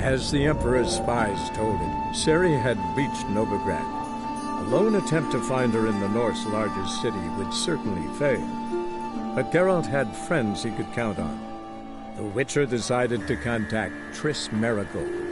As the Emperor's spies told it, Ciri had reached Novigrad. A lone attempt to find her in the North's largest city would certainly fail. But Geralt had friends he could count on. The Witcher decided to contact Triss Merigold.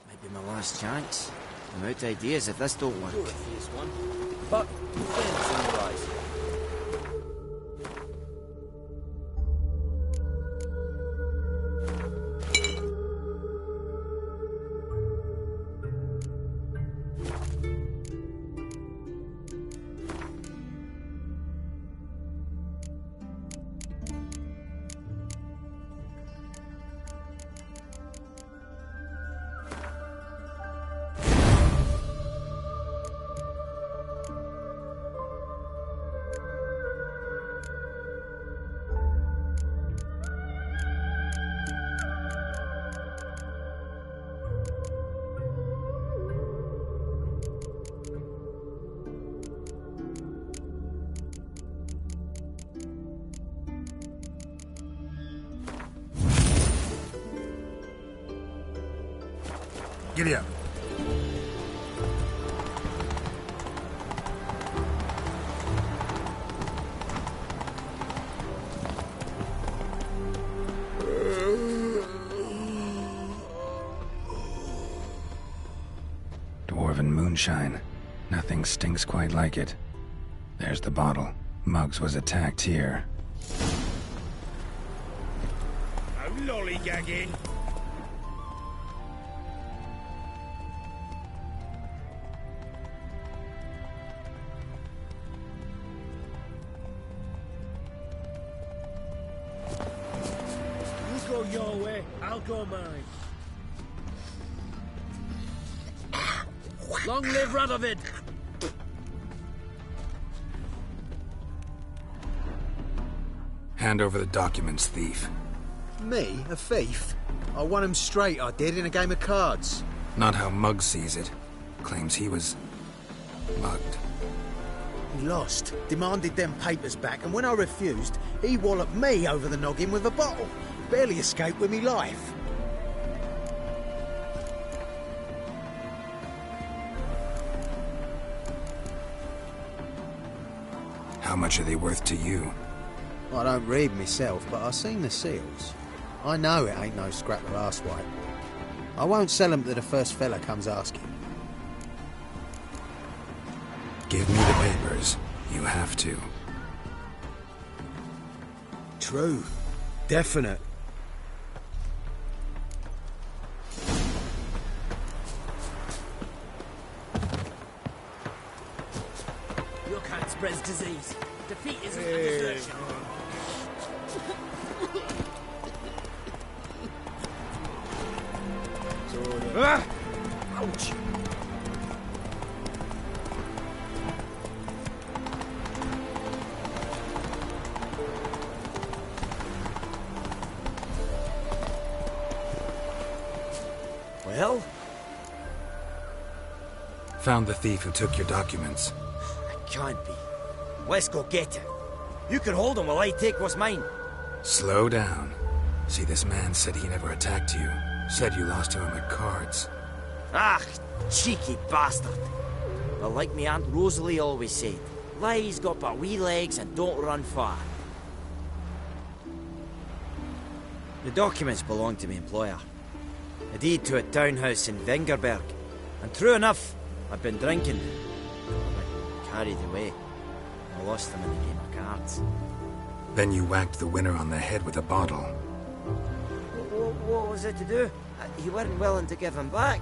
Might be my last chance. I'm out of ideas if this don't work. Sure, this one. But defense on the rise. Giddy up. Dwarven moonshine. Nothing stinks quite like it. There's the bottle. Muggs was attacked here. No lollygagging. You go your way, I'll go mine. Long live Radovid! Hand over the documents, thief. Me? A thief? I won him straight, I did, in a game of cards. Not how Muggs sees it. Claims he was mugged. He lost, demanded them papers back, and when I refused, he walloped me over the noggin with a bottle. Barely escaped with me life. How much are they worth to you? I don't read myself, but I've seen the seals. I know it ain't no scrap of arsewipe. I won't sell them to the first fella comes asking. Give me the papers. You have to. True. Definite. Your kind spreads disease. Defeat isn't a desertion. Ouch. Well? Found the thief who took your documents. It can't be. Let's go get him. You can hold him while I take what's mine. Slow down. See, this man said he never attacked you. Said you lost to him at cards. Ah, cheeky bastard. But like me Aunt Rosalie always said, lies got but wee legs and don't run far. The documents belong to my employer. A deed to a townhouse in Vengerberg. And true enough, I've been drinking. I got carried away. I lost them in a game of cards. Then you whacked the winner on the head with a bottle. What was it to do? You weren't willing to give him back.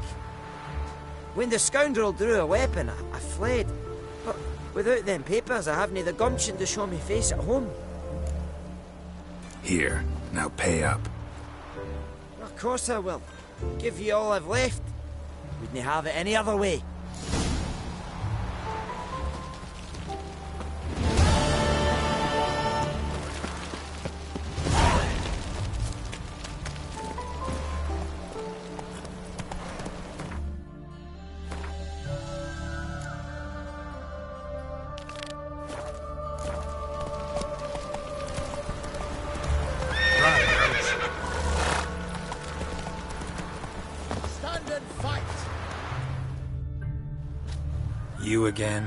When the scoundrel drew a weapon, I fled. But without them papers, I haven't the gumption to show me face at home. Here, now pay up. Of course I will. Give you all I've left. Wouldn't have it any other way. You again?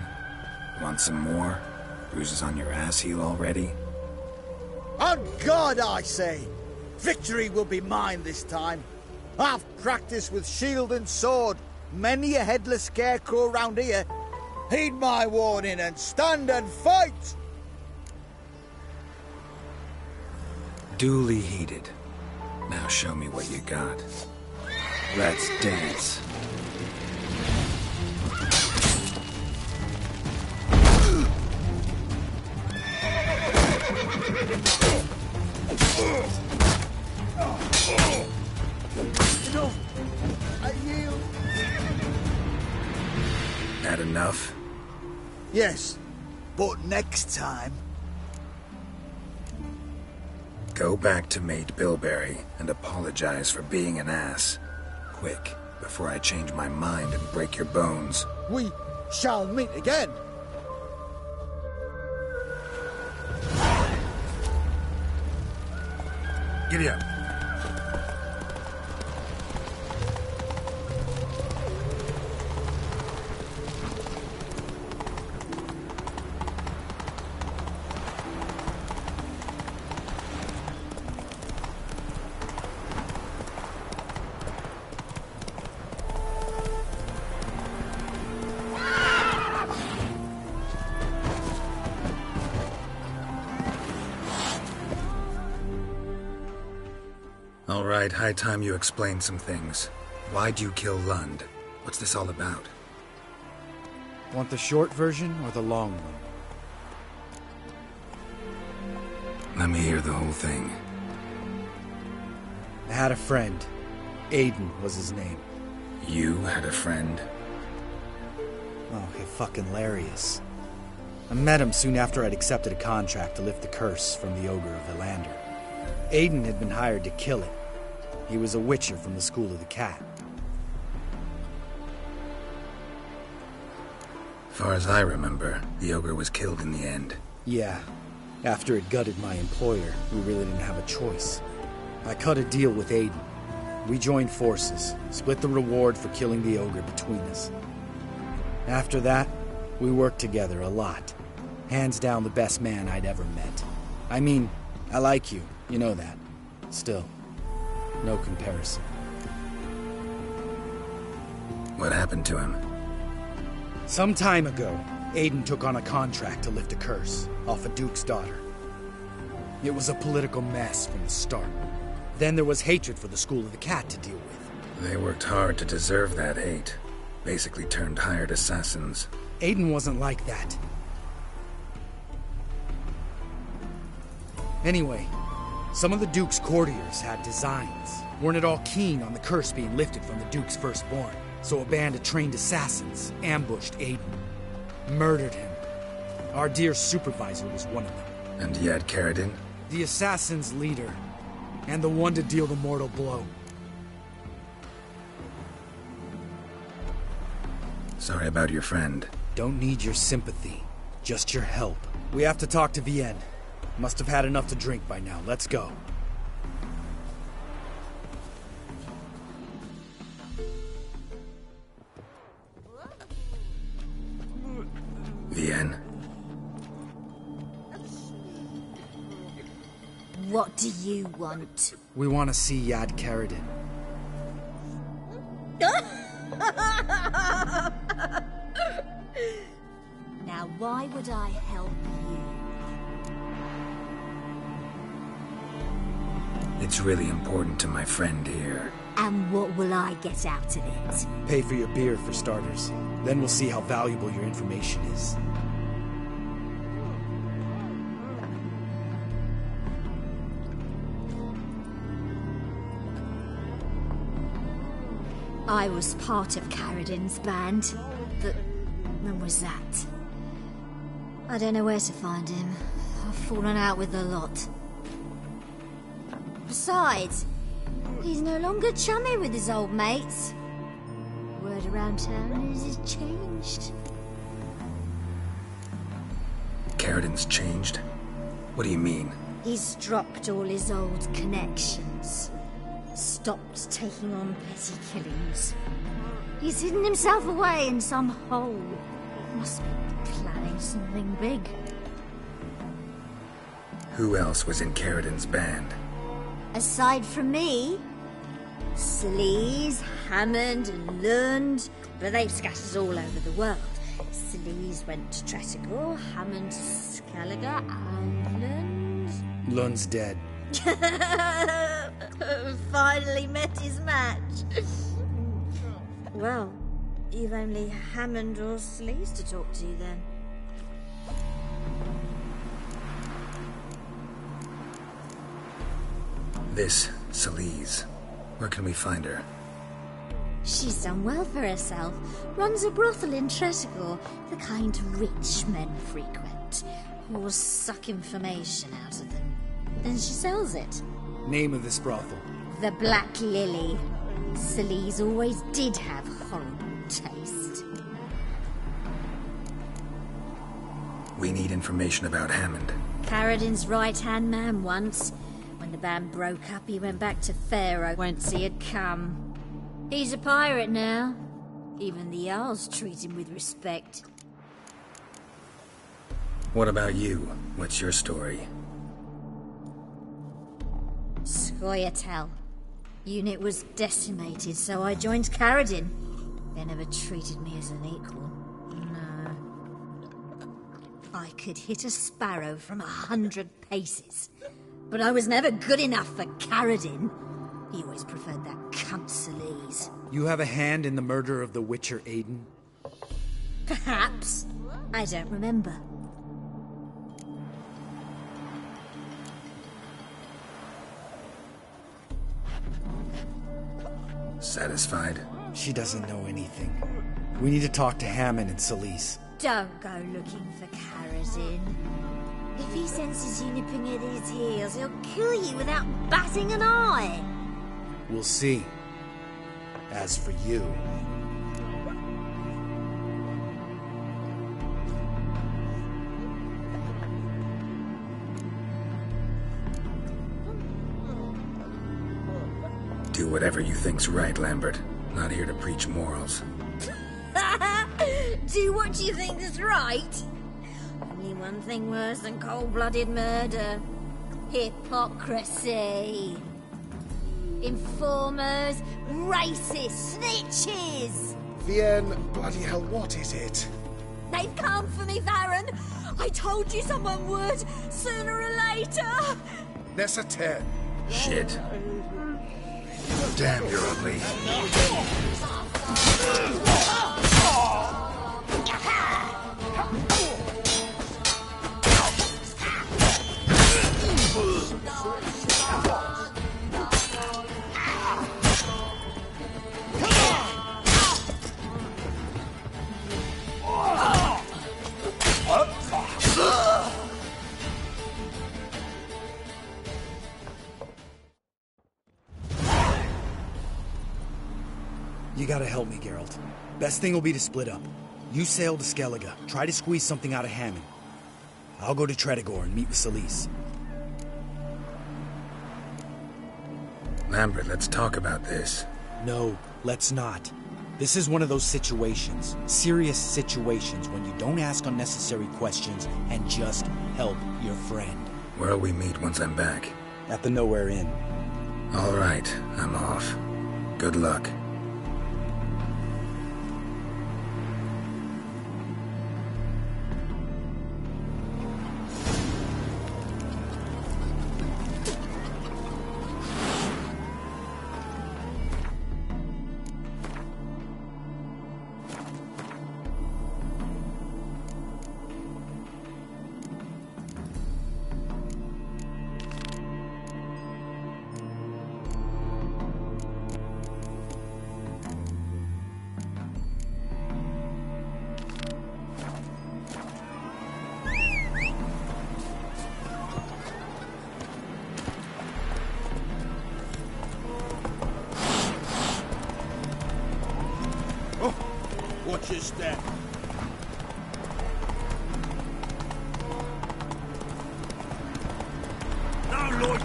Want some more? Bruises on your ass heel already? On God, I say! Victory will be mine this time. I've practiced with shield and sword. Many a headless scarecrow round here. Heed my warning and stand and fight! Duly heeded. Now show me what you got. Let's dance. Enough! I yield. That enough? Yes, but next time... Go back to Mate Bilberry and apologize for being an ass. Quick, before I change my mind and break your bones. we shall meet again. Giddy up. All right, high time you explain some things. Why'd you kill Lund? What's this all about? Want the short version or the long one? Let me hear the whole thing. I had a friend. Aiden was his name. You had a friend? Oh, fucking hilarious. I met him soon after I'd accepted a contract to lift the curse from the Ogre of Elander. Aiden had been hired to kill it. He was a witcher from the School of the Cat. Far as I remember, the ogre was killed in the end. Yeah. After it gutted my employer, we really didn't have a choice. I cut a deal with Aiden. We joined forces, split the reward for killing the ogre between us. After that, we worked together a lot. Hands down the best man I'd ever met. I mean, I like you, you know that. Still, no comparison. What happened to him? Some time ago, Aiden took on a contract to lift a curse off a duke's daughter. It was a political mess from the start. Then there was hatred for the School of the Cat to deal with. They worked hard to deserve that hate. Basically turned hired assassins. Aiden wasn't like that. Anyway, some of the Duke's courtiers had designs. Weren't at all keen on the curse being lifted from the Duke's firstborn. So a band of trained assassins ambushed Aiden. Murdered him. Our dear supervisor was one of them. And yet, Carradine? The assassin's leader. And the one to deal the mortal blow. Sorry about your friend. Don't need your sympathy. Just your help. We have to talk to Vienne. Must have had enough to drink by now. Let's go. Vienne? What do you want? We want to see Yad Carradine. Now, why would I help you? It's really important to my friend here. And what will I get out of it? Pay for your beer, for starters. Then we'll see how valuable your information is. I was part of Carradin's band, but when was that? I don't know where to find him. I've fallen out with a lot. Besides, he's no longer chummy with his old mates. Word around town is he's changed. Carradin's changed? What do you mean? He's dropped all his old connections. Stopped taking on petty killings. He's hidden himself away in some hole. Must be planning something big. Who else was in Carradin's band? Aside from me, Sleaze, Hammond and Lund, but they've scattered all over the world. Sleaze went to Tretigor, Hammond to Skellige, and Lund... Lund's dead. Finally met his match. Well, you've only Hammond or Sleaze to talk to then. This Sleaze. Where can we find her? She's done well for herself. Runs a brothel in Tretigor, the kind rich men frequent, who suck information out of them. Then she sells it. Name of this brothel? The Black Lily. Sleaze always did have horrible taste. We need information about Hammond. Carradin's right-hand man once. When the band broke up, he went back to Pharaoh once he had come. He's a pirate now. Even the Jarls treat him with respect. What about you? What's your story? Scoia'tael. Unit was decimated, so I joined Carradin. They never treated me as an equal. No. I could hit a sparrow from 100 paces. But I was never good enough for Carradin. He always preferred that cunt Sleaze. You have a hand in the murder of the Witcher Aiden? Perhaps. I don't remember. Satisfied? She doesn't know anything. We need to talk to Hammond and Sleaze. Don't go looking for Carradin. If he senses you nipping at his heels, he'll kill you without batting an eye. We'll see. As for you... Do whatever you think's right, Lambert. Not here to preach morals. Do what you think is right? Only one thing worse than cold-blooded murder. Hypocrisy. Informers, racists, snitches. Vienne, bloody hell, what is it? They've come for me, Varron. I told you someone would, sooner or later. Nessa 10. Shit. Damn, you're ugly. You gotta help me, Geralt. Best thing will be to split up. You sail to Skellige, try to squeeze something out of Hammond. I'll go to Tretigor and meet with Sleaze. Lambert, let's talk about this. No, let's not. This is one of those situations, serious situations, when you don't ask unnecessary questions and just help your friend. Where'll we meet once I'm back? At the Nowhere Inn. All right, I'm off. Good luck.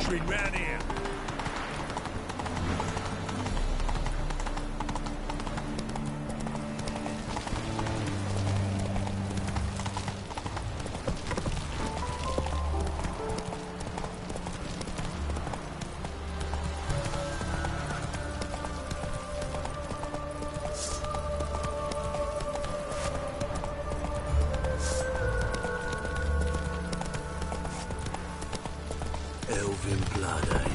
butchering round here. Elven blood, eh?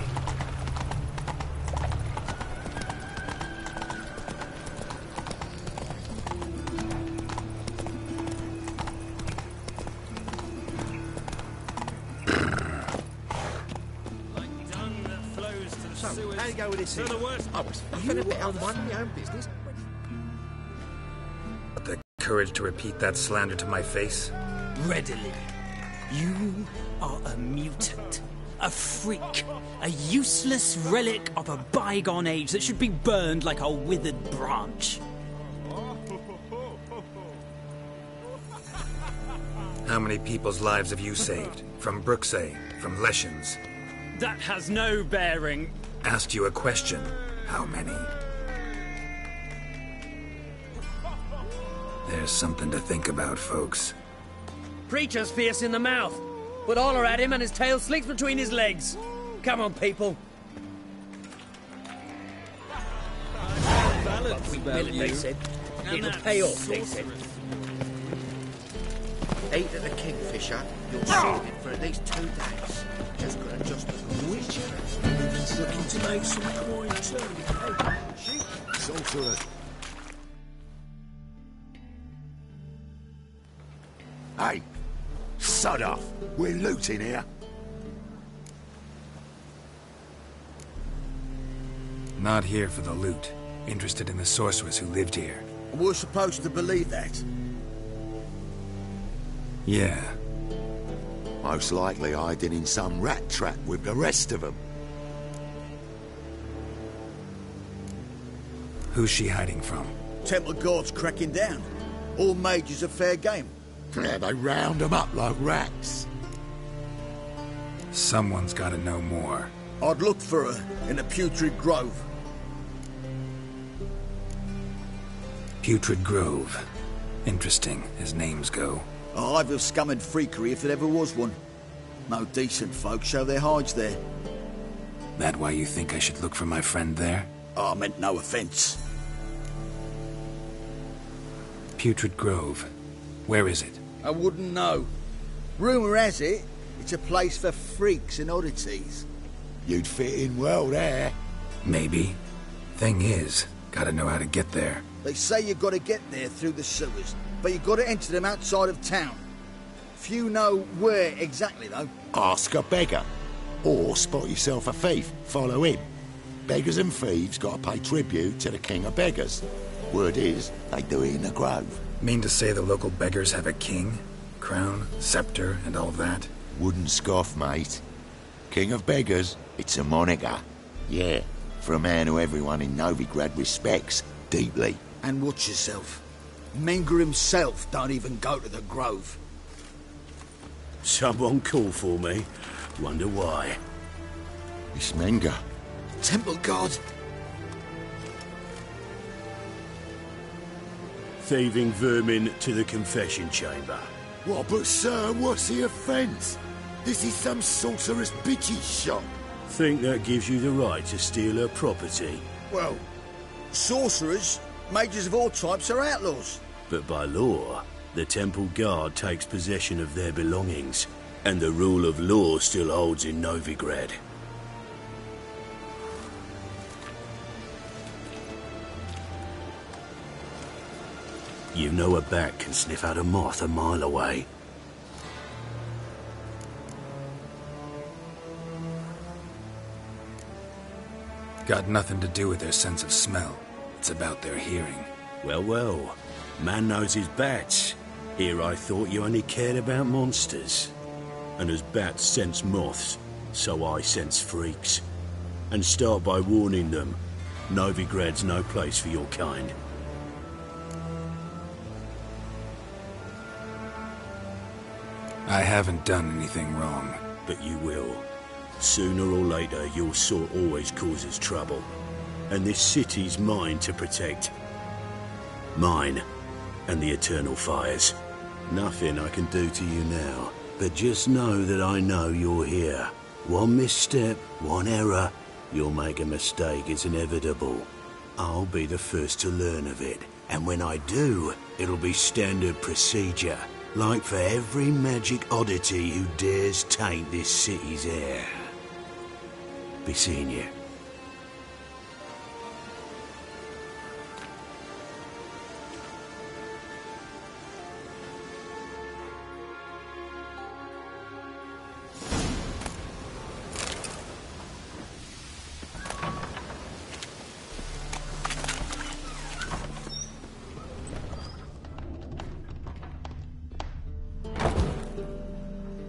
Like dung that flows to the sewers. How you go with this here? To the worst. I was fucking a bit on my own business. The courage to repeat that slander to my face? Readily. You are a mutant. A freak. A useless relic of a bygone age that should be burned like a withered branch. How many people's lives have you saved? From Brooksay, from Leshens? That has no bearing. Asked you a question. How many? There's something to think about, folks. Preacher's fierce in the mouth, but holler at him and his tail slinks between his legs. Come on, people. We will it, they said. It'll pay off, they said. Ate at the Kingfisher, you'll save it for at least 2 days. Just got to just which he's looking to make some coin too. Hey, Sorcerer. Hey, sod off. We're looting here. Not here for the loot. Interested in the sorcerers who lived here. We're supposed to believe that. Yeah. Most likely hiding in some rat trap with the rest of them. Who's she hiding from? Temple guards cracking down. All mages are fair game. Yeah, they round them up like rats. Someone's got to know more. I'd look for her in the Putrid Grove. Putrid Grove. Interesting, as names go. A hive of scum and freakery if there ever was one. No decent folk show their hides there. That why you think I should look for my friend there? I meant no offence. Putrid Grove. Where is it? I wouldn't know. Rumour has it, it's a place for freaks and oddities. You'd fit in well there. Maybe. Thing is, gotta know how to get there. They say you've got to get there through the sewers, but you've got to enter them outside of town. Few know where exactly, though. Ask a beggar. Or spot yourself a thief. Follow him. Beggars and thieves got to pay tribute to the king of beggars. Word is, they do it in the grove. Mean to say the local beggars have a king? Crown, scepter, and all that? Wouldn't scoff, mate. King of beggars, it's a moniker. Yeah, for a man who everyone in Novigrad respects deeply. And watch yourself. Menger himself don't even go to the grove. Someone call for me. Wonder why. It's Menger. Temple guard. Thieving vermin to the confession chamber. What, but sir, what's the offence? This is some sorcerer's bitchy shop. Think that gives you the right to steal her property. Well, sorcerers, mages of all types are outlaws. But by law, the temple guard takes possession of their belongings, and the rule of law still holds in Novigrad. You know a bat can sniff out a moth a mile away. Got nothing to do with their sense of smell. It's about their hearing. Well, well. Man knows his bats. Here I thought you only cared about monsters. And as bats sense moths, so I sense freaks. And start by warning them. Novigrad's no place for your kind. I haven't done anything wrong. But you will. Sooner or later, your sort always causes trouble. And this city's mine to protect. Mine and the eternal fires. Nothing I can do to you now, but just know that I know you're here. One misstep, one error, you'll make a mistake, it's inevitable. I'll be the first to learn of it, and when I do, it'll be standard procedure, like for every magic oddity who dares taint this city's air. Be seeing you.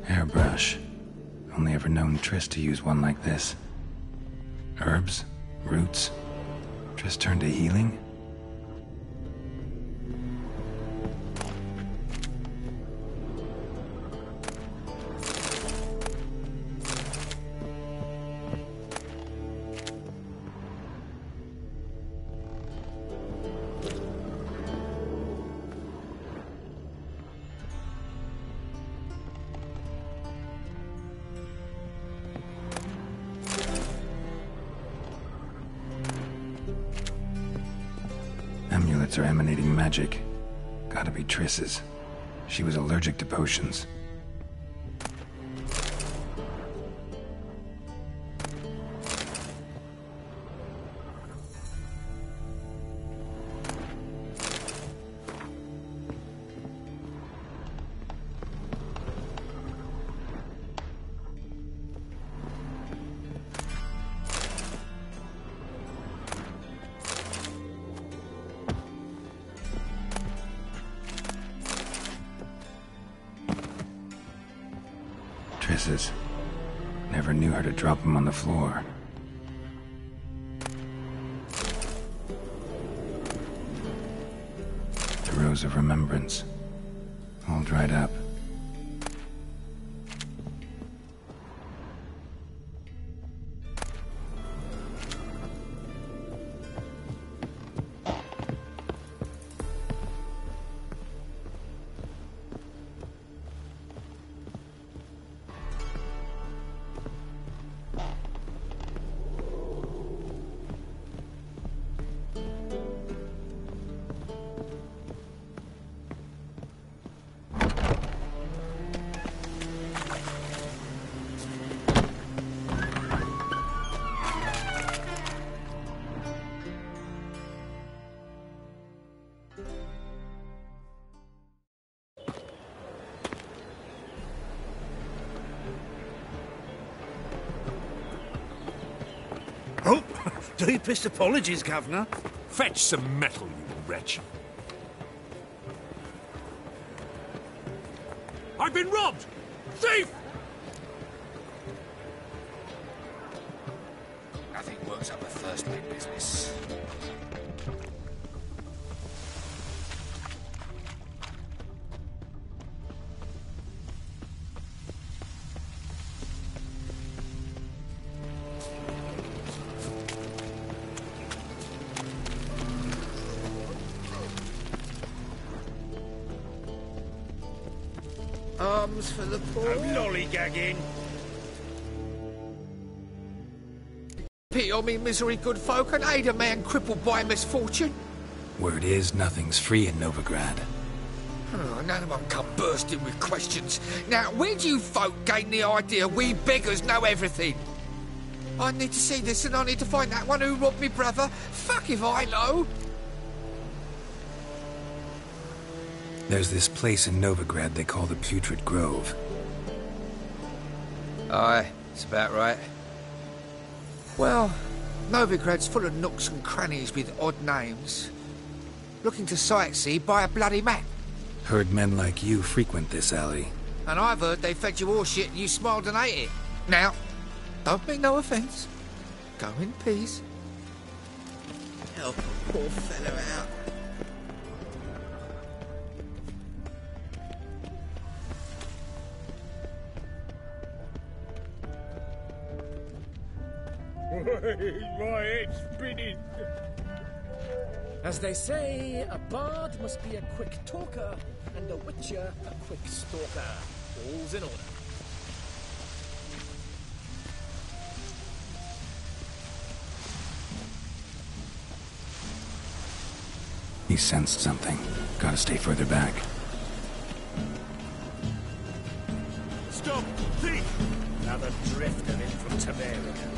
Hairbrush. Only ever known Triss to use one like this. Herbs? Roots? Triss turned to healing? Amulets are emanating magic. Gotta be Triss's. She was allergic to potions. Triss's. Never knew her to drop them on the floor. The Rose of Remembrance. All dried up. Oh, deepest apologies, Governor. Fetch some metal, you wretch. I've been robbed! Thief! Nothing works up a first-rate business. Arms for the poor. No lollygagging. Pity on me misery, good folk, and aid a man crippled by misfortune. Word is, nothing's free in Novigrad. Oh, none of them come bursting with questions. Now, where do you folk gain the idea we beggars know everything? I need to see this, and I need to find that one who robbed me brother. Fuck if I know. There's this place in Novigrad they call the Putrid Grove. Aye, it's about right. Well, Novigrad's full of nooks and crannies with odd names. Looking to sightsee, buy a bloody map. Heard men like you frequent this alley. And I've heard they fed you all shit and you smiled and ate it. Now, don't mean no offence. Go in peace. Help a poor fellow out. My head's spinning. As they say, a bard must be a quick talker, and a witcher a quick stalker. All's in order. He sensed something. Gotta stay further back. Stop! Thief! Another drifter in from Tiberica.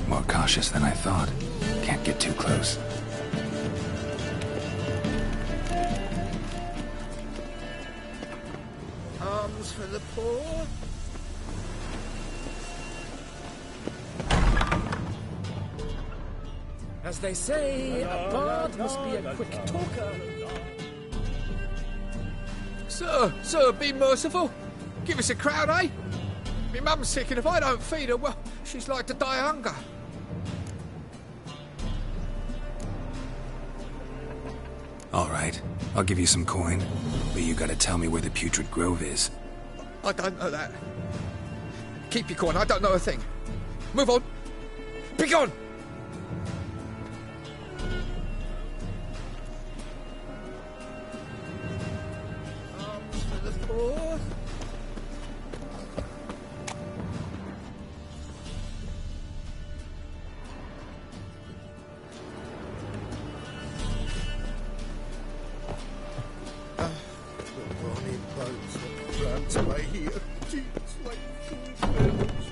More cautious than I thought. Can't get too close. Arms for the poor. As they say, a bard must be a quick talker. Sir, be merciful. Give us a crowd, eh? My mum's sick, and if I don't feed her, well, she's like to die of hunger. All right, I'll give you some coin, but you gotta tell me where the Putrid Grove is. I don't know that. Keep your coin, I don't know a thing. Move on. Be gone! Arms for the poor. The bonny boats that prance away here, teats like food bells.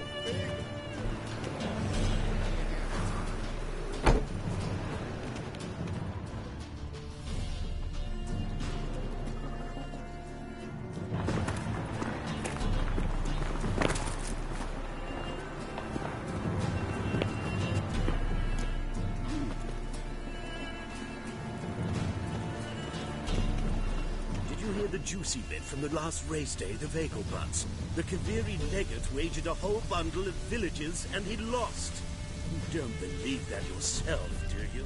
Did you hear the juicy bit from the last race day, the Vagelbutts? The Kaviri legate wagered a whole bundle of villages and he lost. You don't believe that yourself, do you?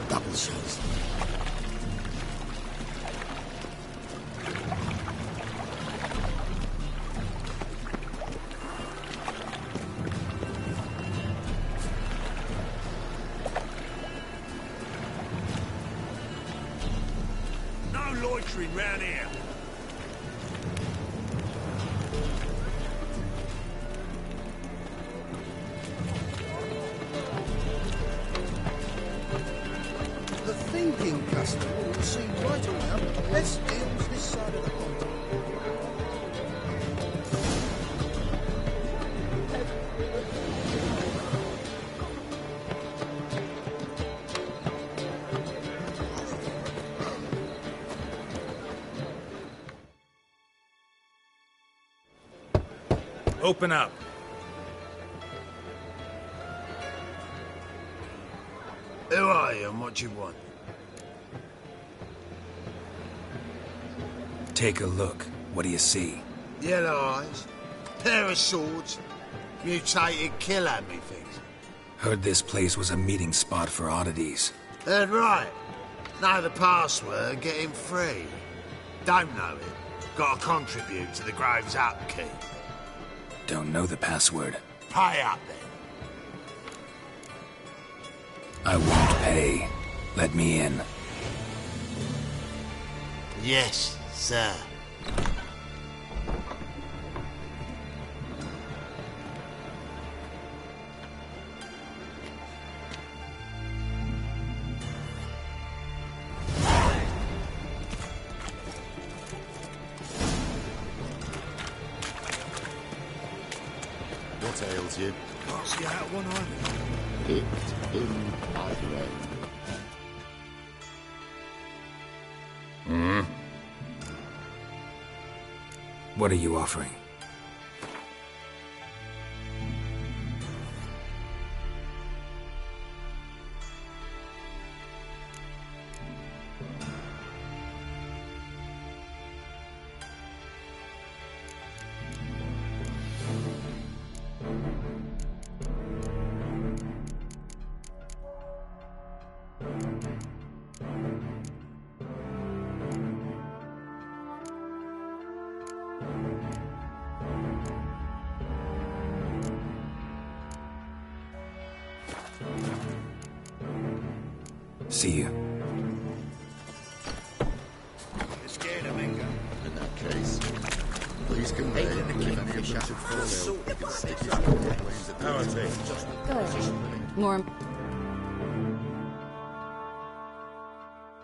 Double shows. No loitering round here. The thinking customer will see right around less deals this side of the pond. Open up. Who are you and what you want? Take a look. What do you see? Yellow eyes, pair of swords, mutated killer me things. Heard this place was a meeting spot for oddities. Heard right. Know the password, get him free. Don't know it, gotta contribute to the Grove's upkeep. Don't know the password. Pay up then. I won't pay. Let me in. Yes, sir. What ails you? Can't see out one eye. It's in Ireland. What are you offering? See you. You're scared of Mingo? In that case, please convey if any of them should fall ill, you can stick his claims at the Good. More.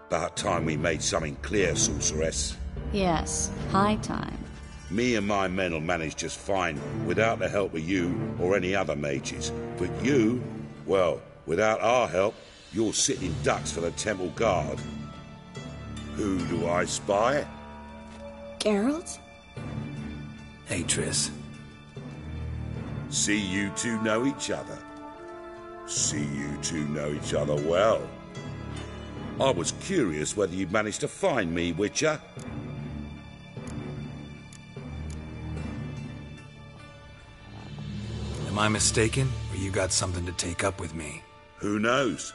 About time we made something clear, sorceress. Yes, high time. Me and my men will manage just fine without the help of you or any other mages. But you, well, without our help, you're sitting ducks for the temple guard. Who do I spy? Geralt? Hey, Triss. See you two know each other. See you two know each other well. I was curious whether you'd managed to find me, Witcher. Am I mistaken, or you got something to take up with me? Who knows?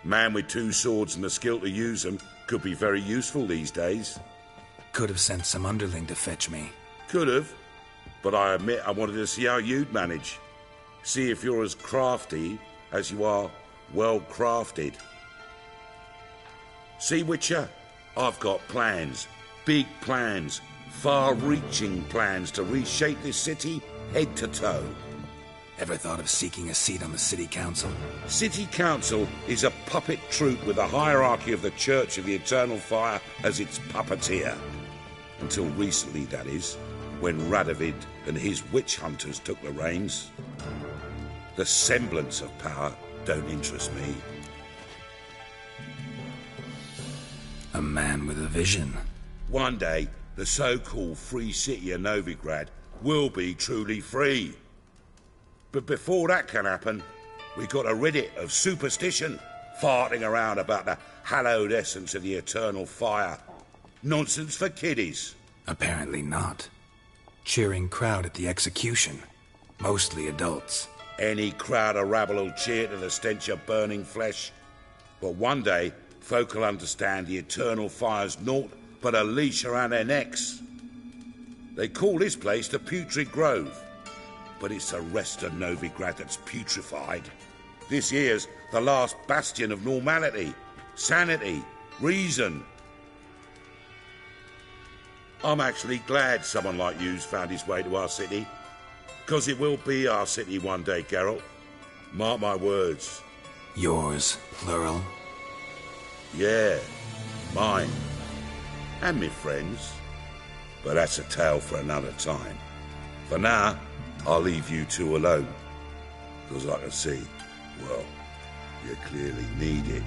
Man with two swords and the skill to use them could be very useful these days. Could have sent some underling to fetch me. Could have, but I admit I wanted to see how you'd manage. See if you're as crafty as you are well crafted. See, Witcher, I've got plans. Big plans. Far-reaching plans to reshape this city head to toe. Ever thought of seeking a seat on the city council? City council is a puppet troupe with the hierarchy of the Church of the Eternal Fire as its puppeteer. Until recently, that is, when Radovid and his witch hunters took the reins. The semblance of power don't interest me. A man with a vision. One day, the so-called free city of Novigrad will be truly free. But before that can happen, we got to rid it of superstition, farting around about the hallowed essence of the eternal fire. Nonsense for kiddies. Apparently not. Cheering crowd at the execution. Mostly adults. Any crowd of rabble will cheer to the stench of burning flesh. But one day, folk will understand the eternal fire's naught but a leash around their necks. They call this place the Putrid Grove. But it's the rest of Novigrad that's putrefied. This here's the last bastion of normality, sanity, reason. I'm actually glad someone like you's found his way to our city. 'Cause it will be our city one day, Geralt. Mark my words. Yours, plural? Yeah, mine. And me friends. But that's a tale for another time. For now, I'll leave you two alone. 'Cause I can see, well, you clearly need it.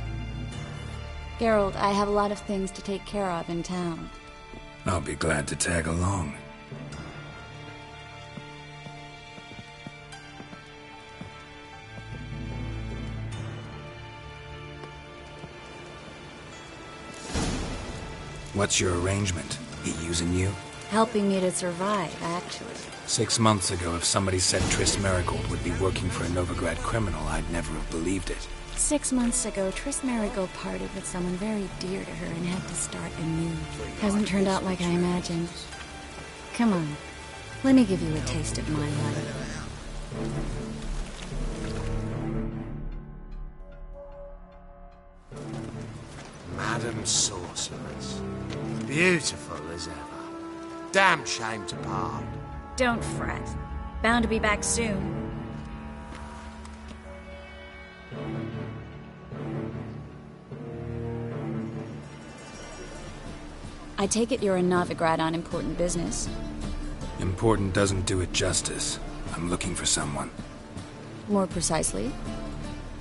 Geralt, I have a lot of things to take care of in town. I'll be glad to tag along. What's your arrangement? He using you? Helping me to survive, actually. 6 months ago, if somebody said Triss Merigold would be working for a Novigrad criminal, I'd never have believed it. 6 months ago, Triss Marigold parted with someone very dear to her and had to start anew. Hasn't turned out like I imagined. Come on, let me give you a taste of my life. Madam Sorceress. Beautiful as ever. Damn shame to part. Don't fret. Bound to be back soon. I take it you're a Novigrad on important business. Important doesn't do it justice. I'm looking for someone. More precisely?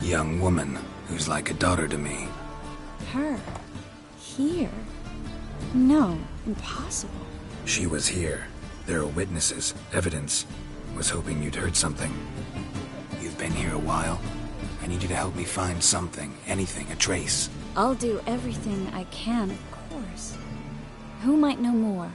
Young woman who's like a daughter to me. Her? Here? No, impossible. She was here. There are witnesses, evidence. Was hoping you'd heard something. You've been here a while. I need you to help me find something, anything, a trace. I'll do everything I can, of course. Who might know more?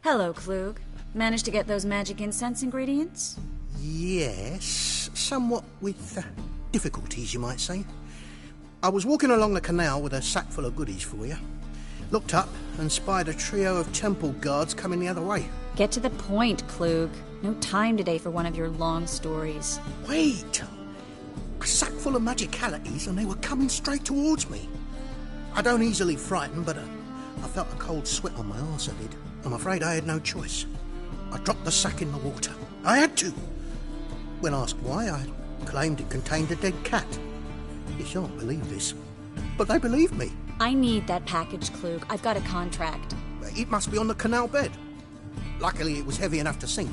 Hello, Klug. Managed to get those magic incense ingredients? Yes, somewhat with difficulties, you might say. I was walking along the canal with a sack full of goodies for you. Looked up and spied a trio of temple guards coming the other way. Get to the point, Klug. No time today for one of your long stories. Wait! A sack full of magicalities and they were coming straight towards me. I don't easily frighten, but I felt a cold sweat on my arse, I did. I'm afraid I had no choice. I dropped the sack in the water. I had to. When asked why, I claimed it contained a dead cat. You shan't believe this, but they believed me. I need that package, Klug. I've got a contract. It must be on the canal bed. Luckily, it was heavy enough to sink.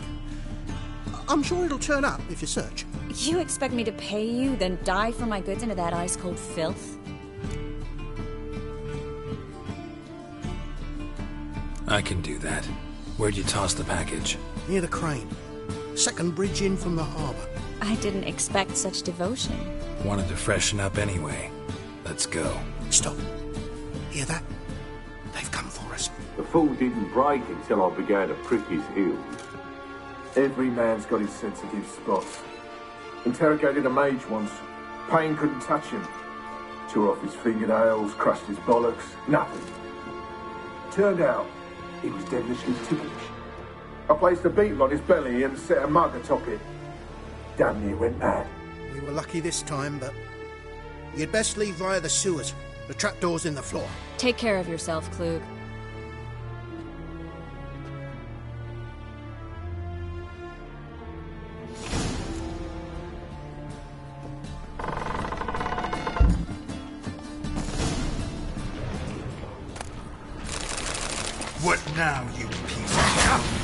I'm sure it'll turn up if you search. You expect me to pay you, then dive for my goods into that ice-cold filth? I can do that. Where'd you toss the package? Near the crane. Second bridge in from the harbour. I didn't expect such devotion. Wanted to freshen up anyway. Let's go. Stop. Hear that? They've come for us. The fall didn't break until I began to prick his heels. Every man's got his sensitive spots. Interrogated a mage once. Pain couldn't touch him. Tore off his fingernails, crushed his bollocks. Nothing. Turned out, he was devilishly ticklish. I placed a beetle on his belly and set a mug atop it. Damn near went mad. We were lucky this time, but you'd best leave via the sewers. The trapdoor's in the floor. Take care of yourself, Klug. What now, you piece of...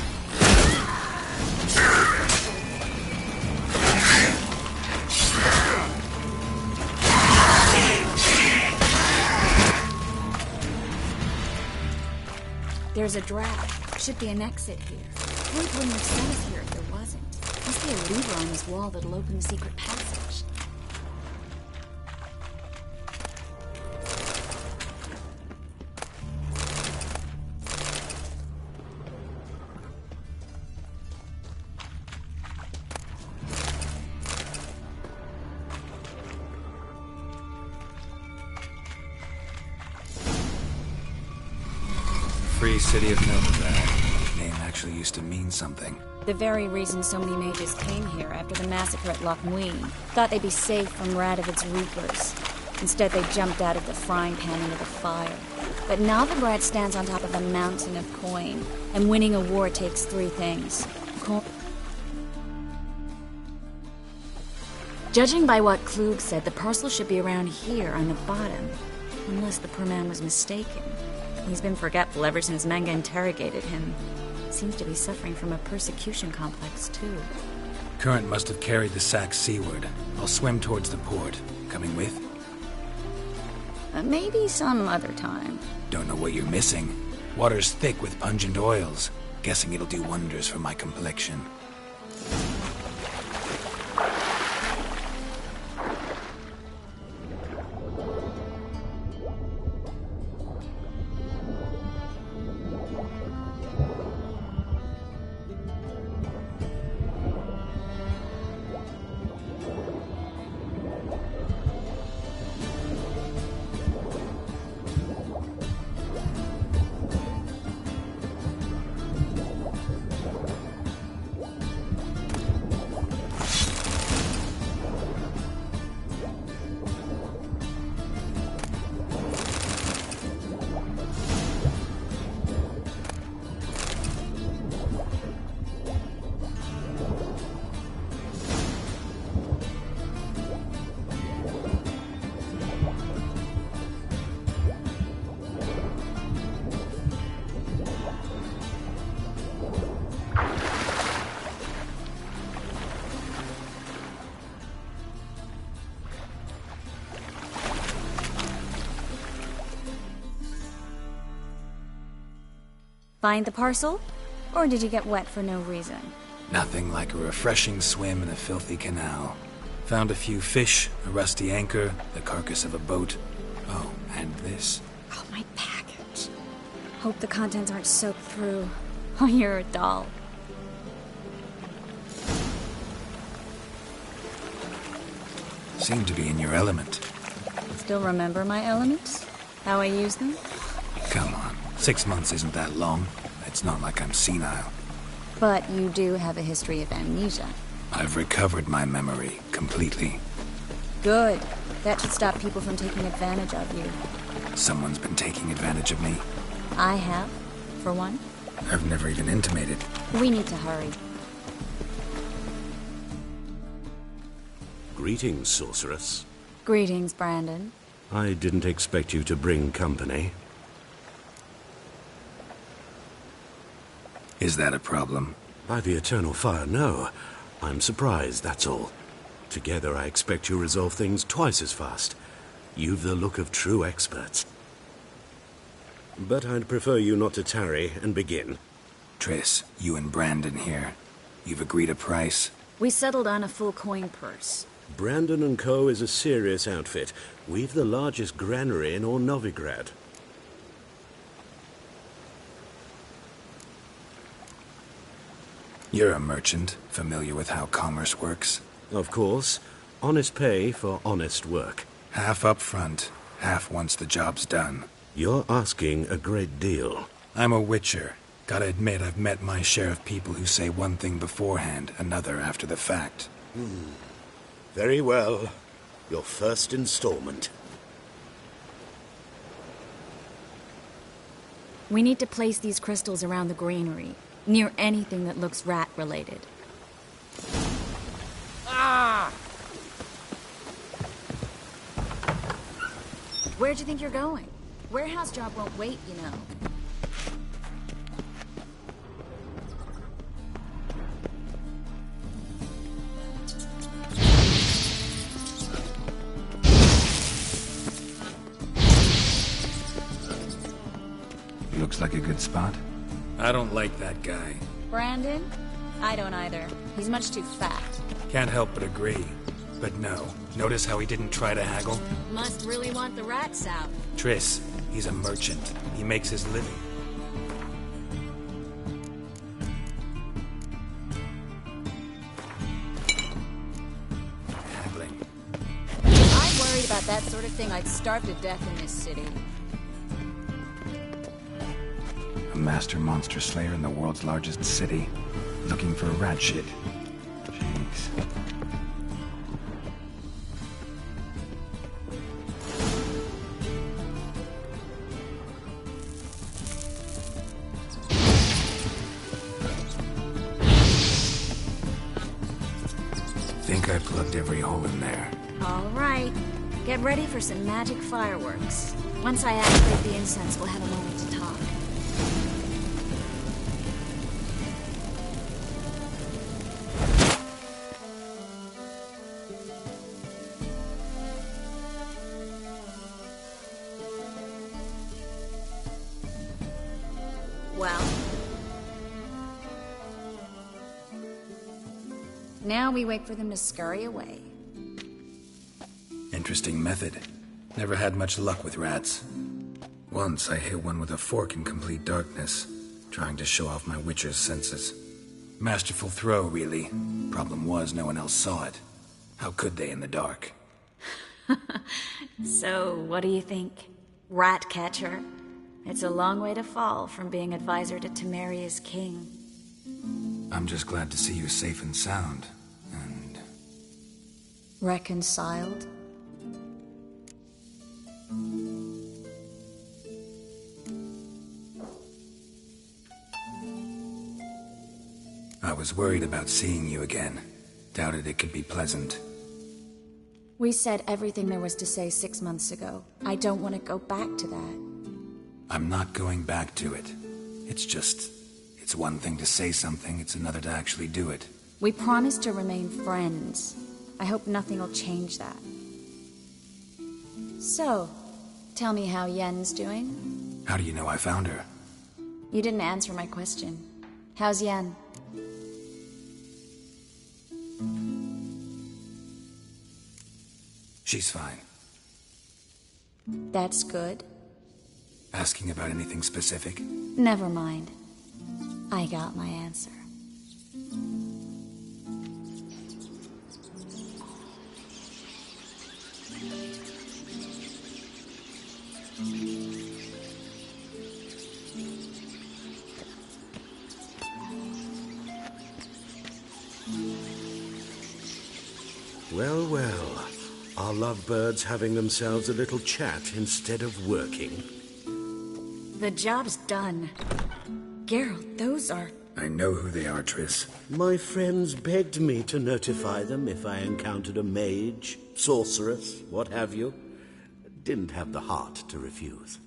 There's a draft. Should be an exit here. Floyd wouldn't have sent us here if there wasn't. Must be a lever on this wall that'll open the secret passage. Free city of Novigrad. Name actually used to mean something. The very reason so many mages came here after the massacre at Loch Muin. Thought they'd be safe from Radovid's reapers. Instead, they jumped out of the frying pan into the fire. But Novigrad stands on top of a mountain of coin, and winning a war takes three things. Judging by what Klug said, the parcel should be around here on the bottom. Unless the poor man was mistaken. He's been forgetful ever since Manga interrogated him. Seems to be suffering from a persecution complex, too. Current must have carried the sack seaward. I'll swim towards the port. Coming with? Maybe some other time. Don't know what you're missing. Water's thick with pungent oils. Guessing it'll do wonders for my complexion. Find the parcel? Or did you get wet for no reason? Nothing like a refreshing swim in a filthy canal. Found a few fish, a rusty anchor, the carcass of a boat. Oh, and this. Oh, my package. Hope the contents aren't soaked through. Oh, you're a doll. Seem to be in your element. Still remember my elements? How I use them? Come on. 6 months isn't that long. It's not like I'm senile. But you do have a history of amnesia. I've recovered my memory completely. Good. That should stop people from taking advantage of you. Someone's been taking advantage of me. I have, for one. I've never even intimated. We need to hurry. Greetings, sorceress. Greetings, Brandon. I didn't expect you to bring company. Is that a problem? By the eternal fire, no. I'm surprised, that's all. Together, I expect you resolve things twice as fast. You've the look of true experts. But I'd prefer you not to tarry and begin. Triss, you and Brandon here. You've agreed a price? We settled on a full coin purse. Brandon & Co. is a serious outfit. We've the largest granary in all Novigrad. You're a merchant, familiar with how commerce works? Of course. Honest pay for honest work. Half up front, half once the job's done. You're asking a great deal. I'm a witcher. Gotta admit, I've met my share of people who say one thing beforehand, another after the fact. Very well. Your first installment. We need to place these crystals around the granary, near anything that looks rat-related. Ah! Where'd you think you're going? Warehouse job won't wait, you know. Looks like a good spot. I don't like that guy. Brandon? I don't either. He's much too fat. Can't help but agree. But no. Notice how he didn't try to haggle? Must really want the rats out. Triss, he's a merchant. He makes his living. Haggling. If I worried about that sort of thing, I'd starve to death in this city. A master monster slayer in the world's largest city. Looking for rat shit. Jeez. Think I plugged every hole in there. All right. Get ready for some magic fireworks. Once I activate the incense, we'll have a moment to talk. Now we wait for them to scurry away. Interesting method. Never had much luck with rats. Once I hit one with a fork in complete darkness, trying to show off my witcher's senses. Masterful throw, really. Problem was, no one else saw it. How could they in the dark? So, what do you think? Rat catcher? It's a long way to fall from being advisor to Temeria's king. I'm just glad to see you safe and sound, and... Reconciled? I was worried about seeing you again. Doubted it could be pleasant. We said everything there was to say 6 months ago. I don't want to go back to that. I'm not going back to it. It's just... It's one thing to say something, it's another to actually do it. We promised to remain friends. I hope nothing will change that. So, tell me how Yen's doing? How do you know I found her? You didn't answer my question. How's Yen? She's fine. That's good. Asking about anything specific? Never mind. I got my answer. Well, well. Are lovebirds having themselves a little chat instead of working? The job's done. Geralt, those are... I know who they are, Triss. My friends begged me to notify them if I encountered a mage, sorceress, what have you. Didn't have the heart to refuse.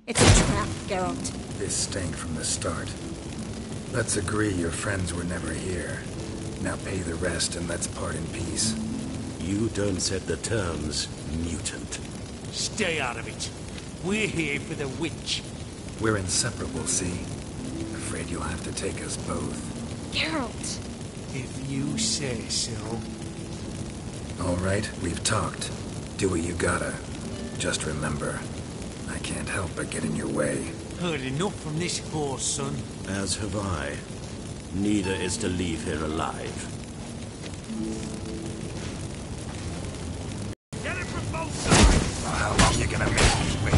It's a trap, Geralt. This stank from the start. Let's agree your friends were never here. Now pay the rest and let's part in peace. You don't set the terms, mutant. Stay out of it. We're here for the witch. We're inseparable, see? Afraid you'll have to take us both. Geralt! If you say so. All right, we've talked. Do what you gotta. Just remember, I can't help but get in your way. Heard enough from this horse, son. As have I. Neither is to leave here alive. Get it from both sides! Oh, how long you gonna make me wait?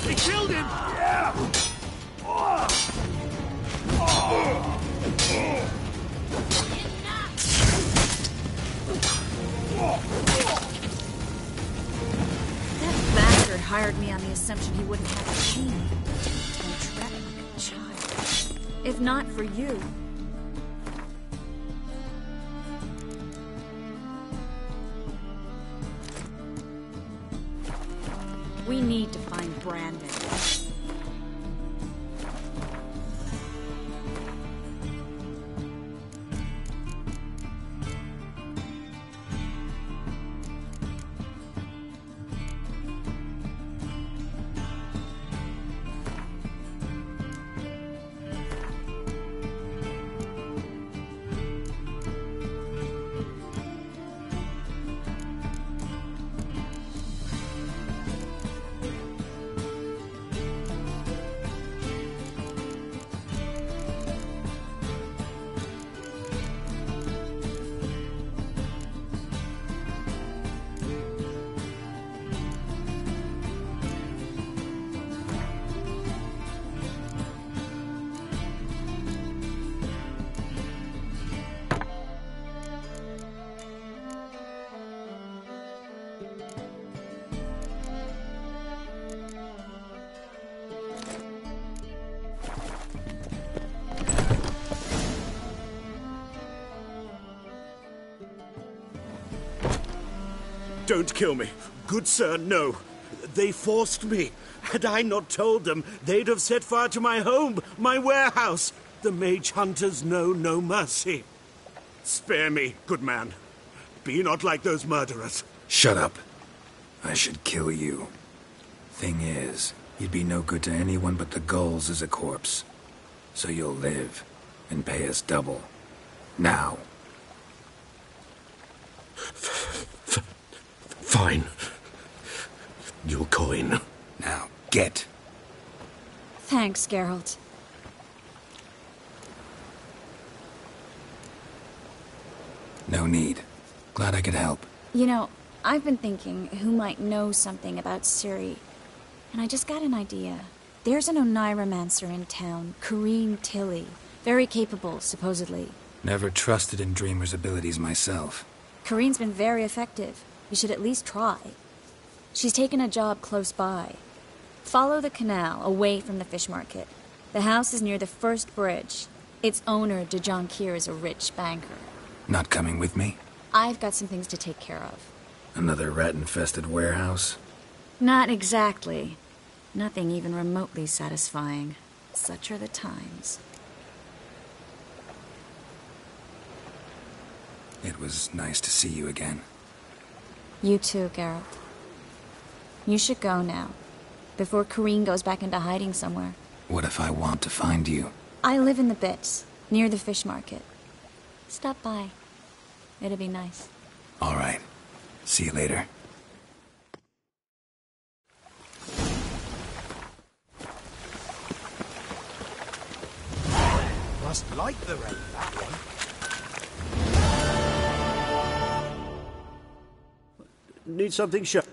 They killed him! Yeah! That bastard hired me on the assumption he wouldn't have a king. And trapped like a child. If not for you. We need to find Brandon. Don't kill me. Good sir, no. They forced me. Had I not told them, they'd have set fire to my home, my warehouse. The mage hunters know no mercy. Spare me, good man. Be not like those murderers. Shut up. I should kill you. Thing is, you'd be no good to anyone but the gulls as a corpse. So you'll live and pay us double. Now. Fine. Your coin. Now, get. Thanks, Geralt. No need. Glad I could help. You know, I've been thinking who might know something about Ciri, and I just got an idea. There's an Oneiromancer in town, Corrine Tilly. Very capable, supposedly. Never trusted in Dreamer's abilities myself. Corrine's been very effective. You should at least try. She's taken a job close by. Follow the canal, away from the fish market. The house is near the first bridge. Its owner, de Jonquier, is a rich banker. Not coming with me? I've got some things to take care of. Another rat-infested warehouse? Not exactly. Nothing even remotely satisfying. Such are the times. It was nice to see you again. You too, Geralt. You should go now, before Corrine goes back into hiding somewhere. What if I want to find you? I live in the Bits, near the fish market. Stop by. It'll be nice. All right. See you later. Must like the rain, that one. Need something shut.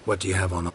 What do you have on?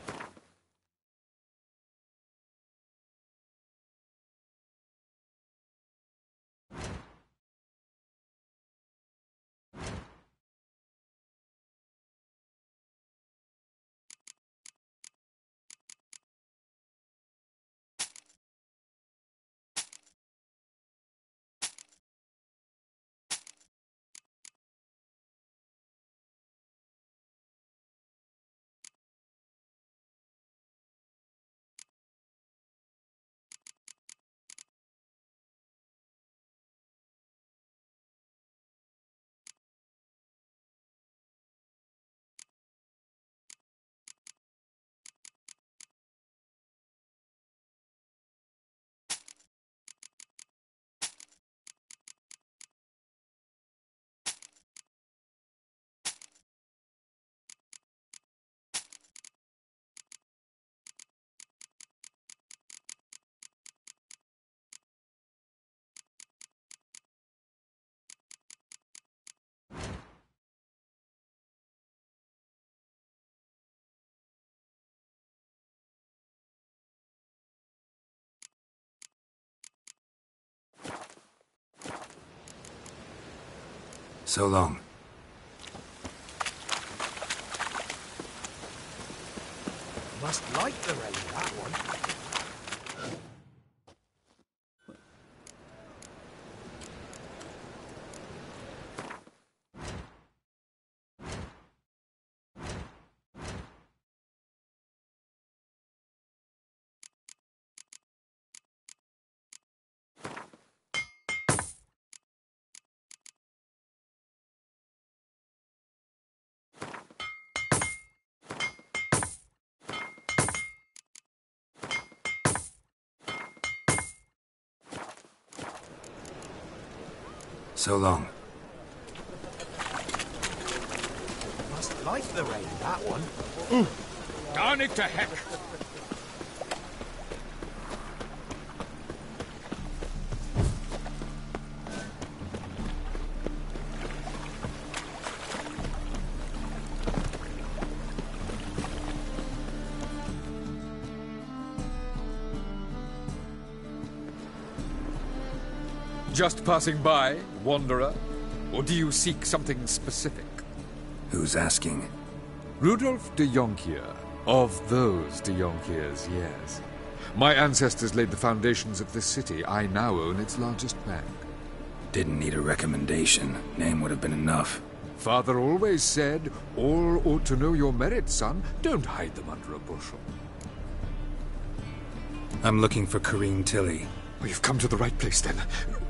So long. Must like the rain, that one. So long. Must like the rain, that one. Darn it to heck! Just passing by, wanderer? Or do you seek something specific? Who's asking? Rudolf de Jonquier. Of those de Jonquiers, yes. My ancestors laid the foundations of this city. I now own its largest bank. Didn't need a recommendation. Name would have been enough. Father always said, all ought to know your merits, son. Don't hide them under a bushel. I'm looking for Corrine Tilly. We've come to the right place, then.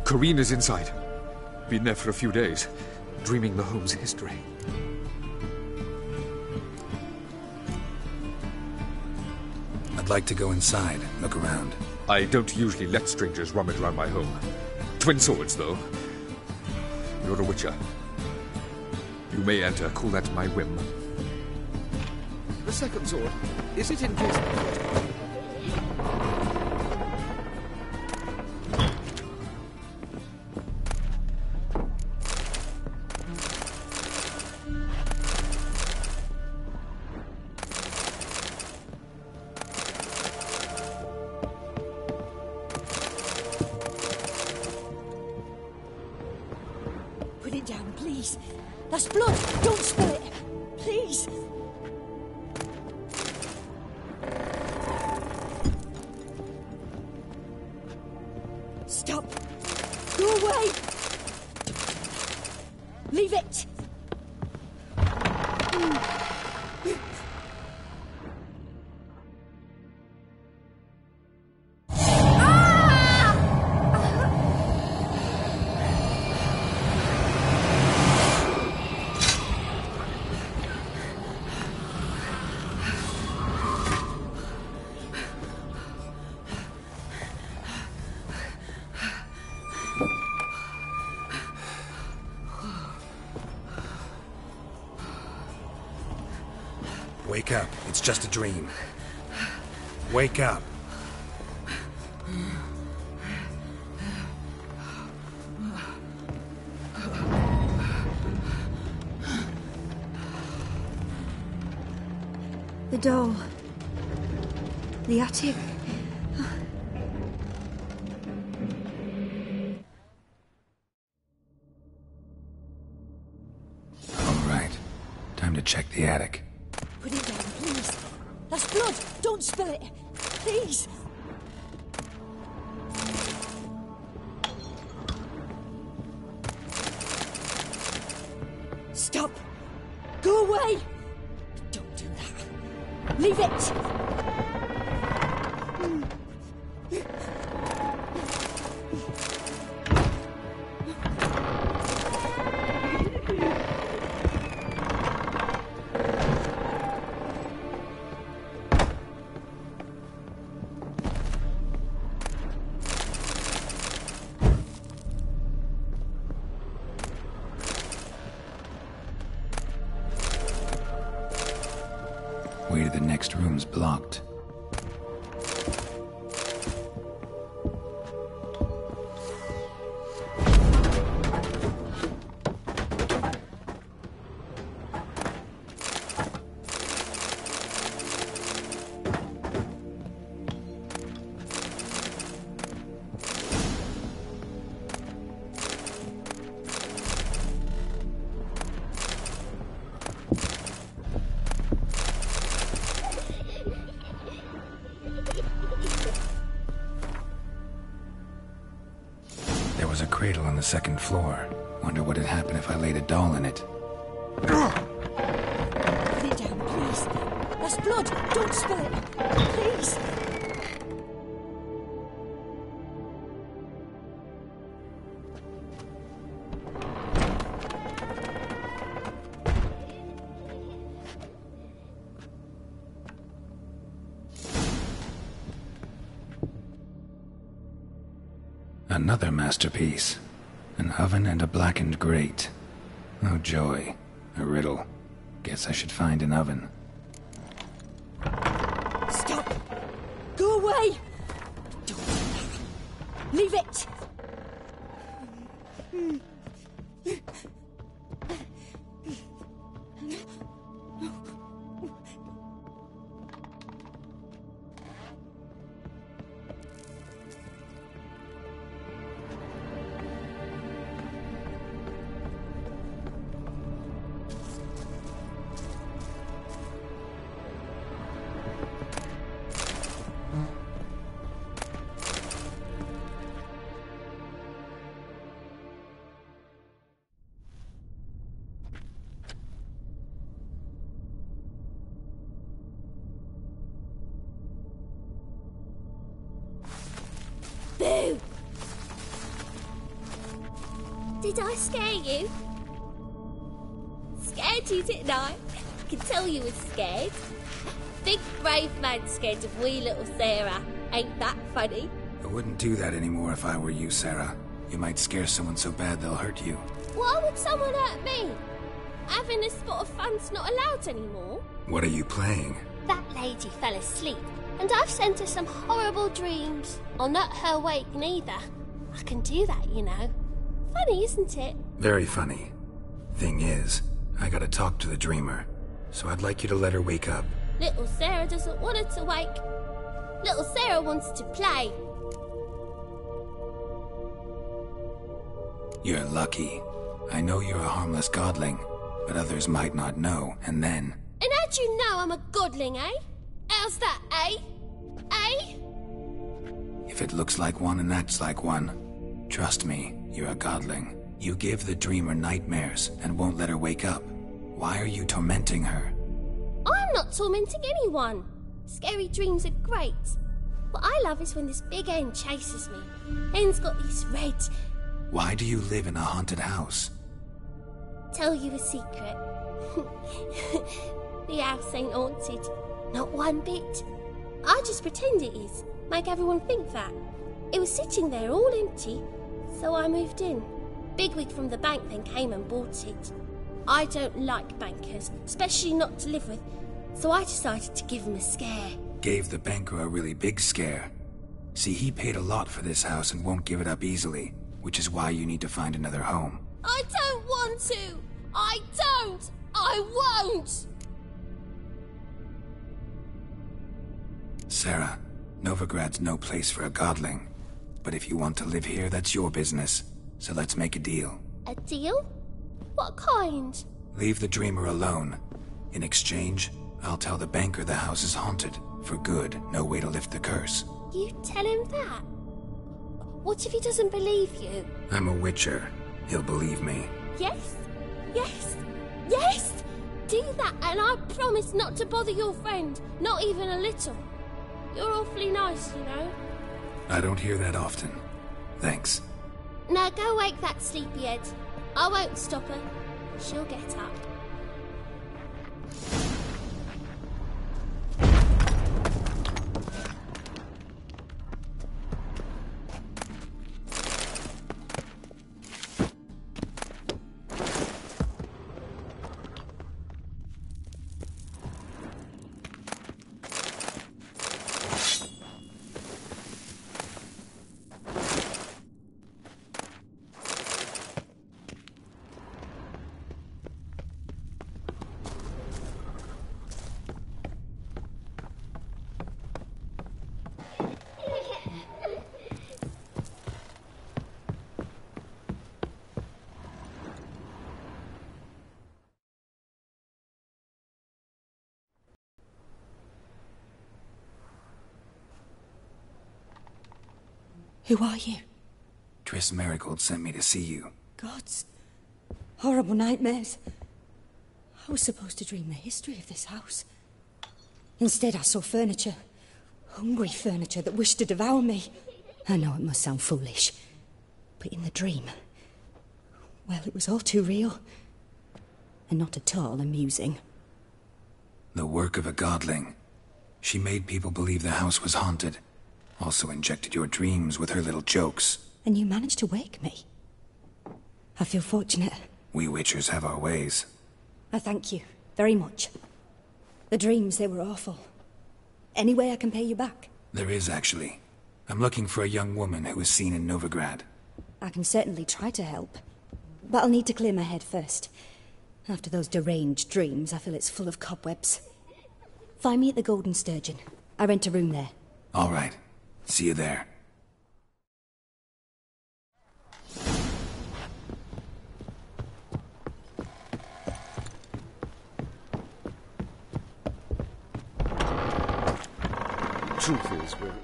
Corrine is inside. Been there for a few days, dreaming the home's history. I'd like to go inside, look around. I don't usually let strangers rummage around my home. Twin swords, though. You're a witcher. You may enter, call that my whim. The second sword, is it in case... Put it down, please. That's blood. Don't spill it. Please. Stop. Go away. Leave it. Wake up. It's just a dream. Wake up. The doll. The attic. All right. Time to check the attic. Put it down, please. That's blood. Don't spill it. Please. Stop. Go away. Don't do that. Leave it. Way to the next room's blocked. There was a cradle on the second floor. Wonder what had happened if I laid a doll in it. Put it down, please. That's blood. Don't spill it. Please. Another masterpiece. An oven and a blackened grate. Oh joy. A riddle. Guess I should find an oven. Stop. Go away. Don't do that. Leave it. Boo! Did I scare you? Scared you, didn't I? I could tell you were scared. big brave man scared of wee little Sarah. Ain't that funny? I wouldn't do that anymore if I were you, Sarah. You might scare someone so bad they'll hurt you. Why would someone hurt me? Having a spot of fun's not allowed anymore. What are you playing? That lady fell asleep, and I've sent her some horrible dreams. I'll not her wake neither. I can do that, you know. Funny, isn't it? Very funny. Thing is, I gotta talk to the dreamer, so I'd like you to let her wake up. Little Sarah doesn't want her to wake. Little Sarah wants to play. You're lucky. I know you're a harmless godling, but others might not know, and then... And how'd you know I'm a godling, eh? How's that, eh? Eh? If it looks like one and acts like one, trust me, you're a godling. You give the dreamer nightmares and won't let her wake up. Why are you tormenting her? I'm not tormenting anyone. Scary dreams are great. What I love is when this big hen chases me. Hen's got these red... Why do you live in a haunted house? Tell you a secret. The house ain't haunted. Not one bit. I just pretend it is. Make everyone think that. It was sitting there all empty, so I moved in. Bigwig from the bank then came and bought it. I don't like bankers, especially not to live with, so I decided to give him a scare. Gave the banker a really big scare. See, he paid a lot for this house and won't give it up easily, which is why you need to find another home. I don't want to! I don't! I won't! Sarah, Novigrad's no place for a godling. But if you want to live here, that's your business. So let's make a deal. A deal? What kind? Leave the dreamer alone. In exchange, I'll tell the banker the house is haunted. For good, no way to lift the curse. You tell him that? What if he doesn't believe you? I'm a witcher. He'll believe me. Yes? Yes? Yes! Do that and I promise not to bother your friend. Not even a little. You're awfully nice, you know. I don't hear that often. Thanks. Now go wake that sleepyhead. I won't stop her. She'll get up. Who are you? Triss Marigold sent me to see you. Gods. Horrible nightmares. I was supposed to dream the history of this house. Instead, I saw furniture. Hungry furniture that wished to devour me. I know it must sound foolish, but in the dream, well, it was all too real. And not at all amusing. The work of a godling. She made people believe the house was haunted. Also injected your dreams with her little jokes. And you managed to wake me. I feel fortunate. We witchers have our ways. I thank you very much. The dreams, they were awful. Any way I can pay you back? There is, actually. I'm looking for a young woman who was seen in Novigrad. I can certainly try to help. But I'll need to clear my head first. After those deranged dreams, I feel it's full of cobwebs. Find me at the Golden Sturgeon. I rent a room there. All right. See you there. Truth is, we're all...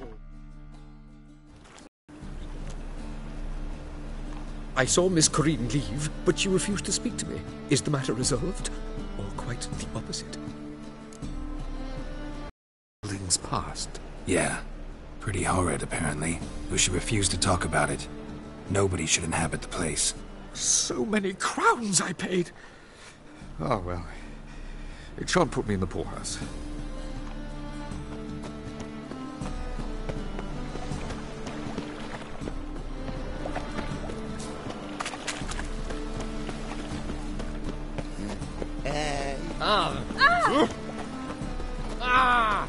I saw Miss Corinne leave, but she refused to speak to me. Is the matter resolved? Or quite the opposite? Buildings past. Yeah. Pretty horrid, apparently. Though she refused to talk about it. Nobody should inhabit the place. So many crowns I paid! Oh, well. It shan't put me in the poorhouse. Ah! Ah! Ah!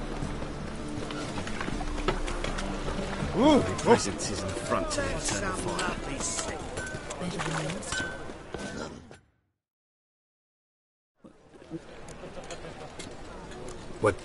My presence is in the front to return the fire. What?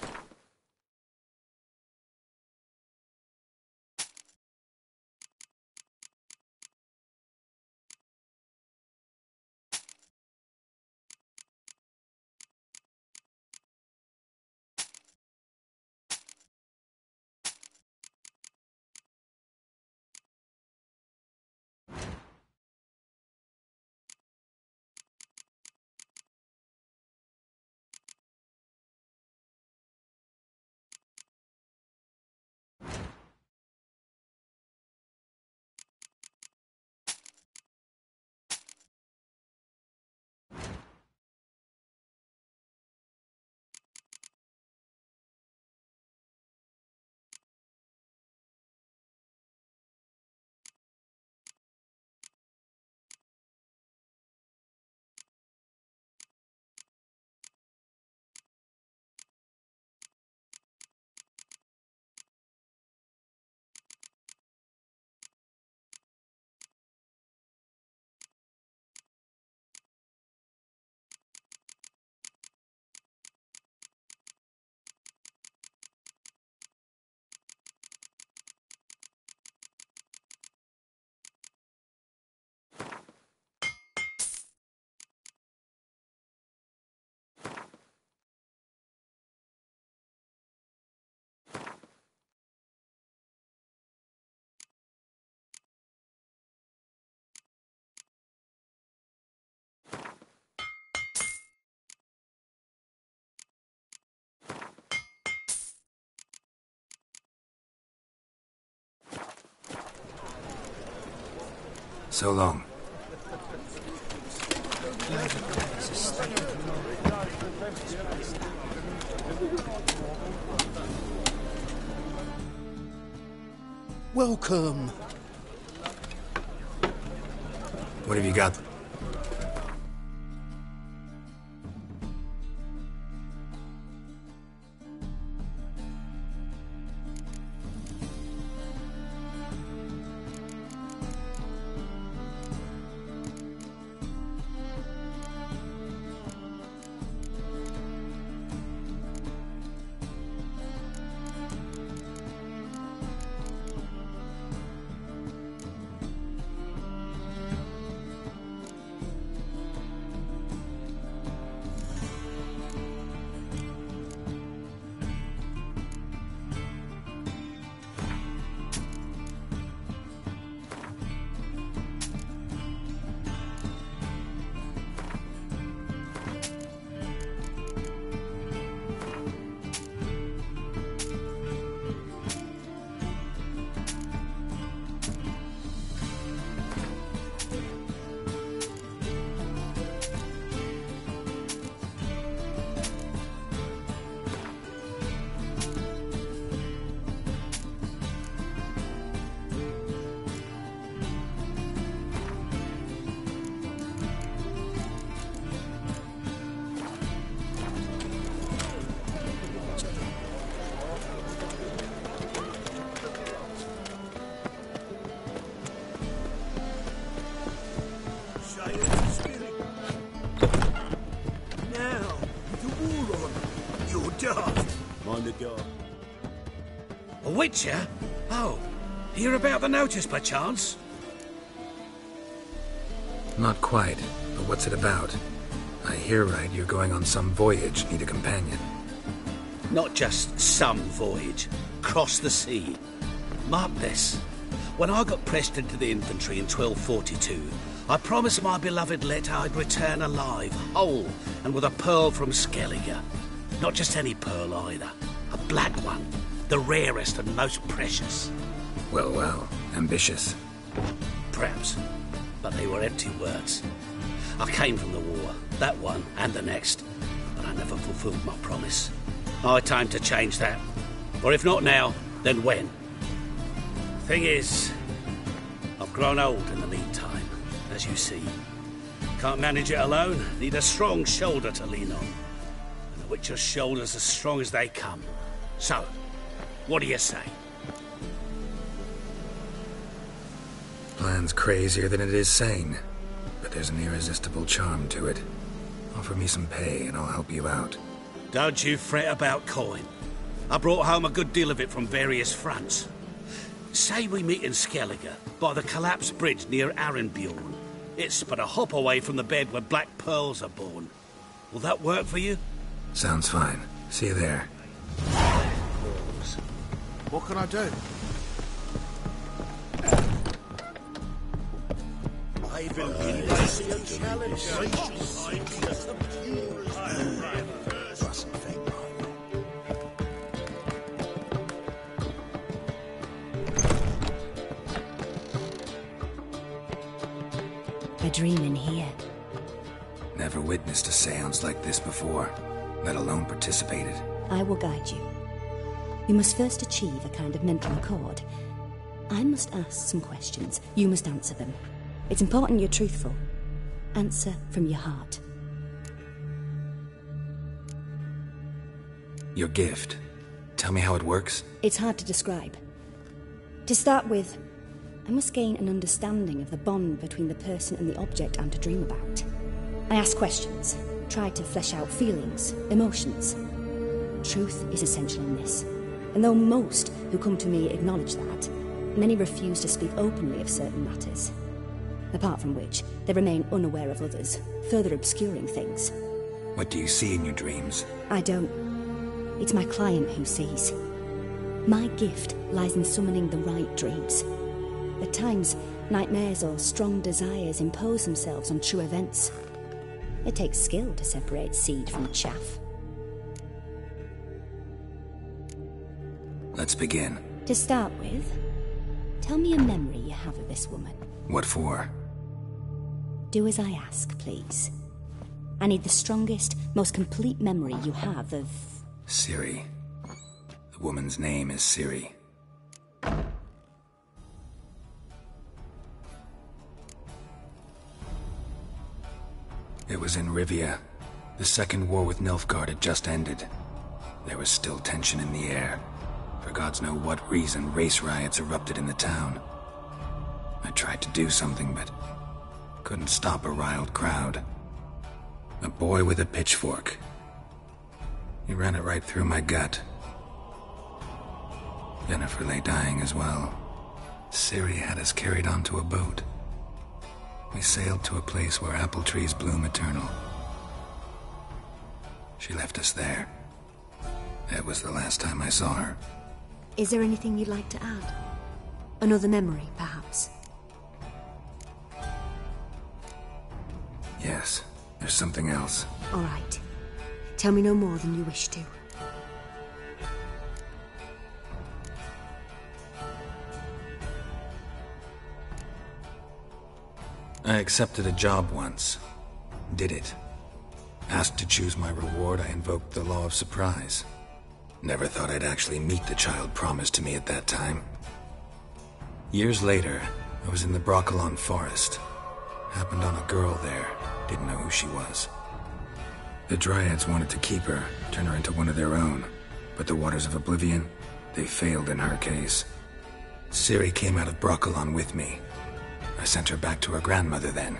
So long. Welcome. What have you got? Mind the guard. A witcher? Oh, hear about the notice, perchance? Not quite, but what's it about? I hear right, you're going on some voyage, need a companion. Not just some voyage. Cross the sea. Mark this. When I got pressed into the infantry in 1242, I promised my beloved Letta I'd return alive, whole, and with a pearl from Skellige. Not just any pearl either. A black one. The rarest and most precious. Well, well. Ambitious. Perhaps. But they were empty words. I came from the war. That one and the next. But I never fulfilled my promise. High time to change that. Or if not now, then when? Thing is, I've grown old in the meantime, as you see. Can't manage it alone. Need a strong shoulder to lean on. Witcher's shoulders as strong as they come. So, what do you say? Plan's crazier than it is sane, but there's an irresistible charm to it. Offer me some pay and I'll help you out. Don't you fret about coin. I brought home a good deal of it from various fronts. Say we meet in Skellige, by the collapsed bridge near Arenbjorn. It's but a hop away from the bed where black pearls are born. Will that work for you? Sounds fine. See you there. What can I do? I believe I see a challenger. A dream in here. Never witnessed a seance like this before, let alone participated. I will guide you. You must first achieve a kind of mental accord. I must ask some questions. You must answer them. It's important you're truthful. Answer from your heart. Your gift. Tell me how it works. It's hard to describe. To start with, I must gain an understanding of the bond between the person and the object I'm to dream about. I ask questions, try to flesh out feelings, emotions. Truth is essential in this, and though most who come to me acknowledge that, many refuse to speak openly of certain matters. Apart from which, they remain unaware of others, further obscuring things. What do you see in your dreams? I don't. It's my client who sees. My gift lies in summoning the right dreams. At times, nightmares or strong desires impose themselves on true events. It takes skill to separate seed from chaff. Let's begin. To start with, tell me a memory you have of this woman. What for? Do as I ask, please. I need the strongest, most complete memory you have of... Ciri. The woman's name is Ciri. It was in Rivia. The second war with Nilfgaard had just ended. There was still tension in the air. For gods know what reason, race riots erupted in the town. I tried to do something, but couldn't stop a riled crowd. A boy with a pitchfork. He ran it right through my gut. Yennefer lay dying as well. Ciri had us carried onto a boat. We sailed to a place where apple trees bloom eternal. She left us there. That was the last time I saw her. Is there anything you'd like to add? Another memory, perhaps? Yes, there's something else. All right. Tell me no more than you wish to. I accepted a job once. Did it. Asked to choose my reward, I invoked the law of surprise. Never thought I'd actually meet the child promised to me at that time. Years later, I was in the Broccolon forest. Happened on a girl there. Didn't know who she was. The Dryads wanted to keep her, turn her into one of their own. But the Waters of Oblivion, they failed in her case. Ciri came out of Broccolon with me. I sent her back to her grandmother then.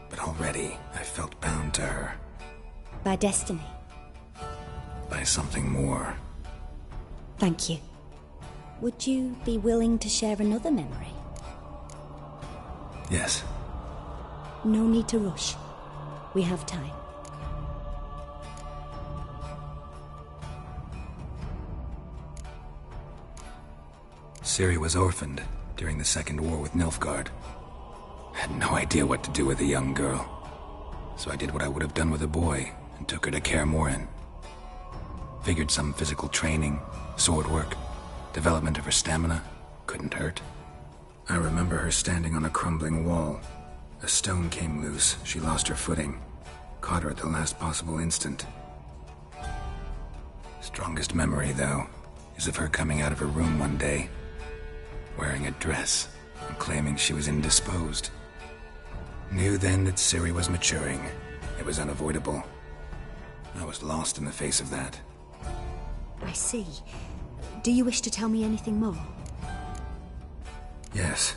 But already, I felt bound to her. By destiny. By something more. Thank you. Would you be willing to share another memory? Yes. No need to rush. We have time. Ciri was orphaned during the Second War with Nilfgaard. Had no idea what to do with a young girl. So I did what I would have done with a boy and took her to Kaer Morhen. Figured some physical training, sword work, development of her stamina couldn't hurt. I remember her standing on a crumbling wall. A stone came loose, she lost her footing. Caught her at the last possible instant. Strongest memory, though, is of her coming out of her room one day, wearing a dress and claiming she was indisposed. Knew then that Ciri was maturing. It was unavoidable. I was lost in the face of that. I see. Do you wish to tell me anything more? Yes,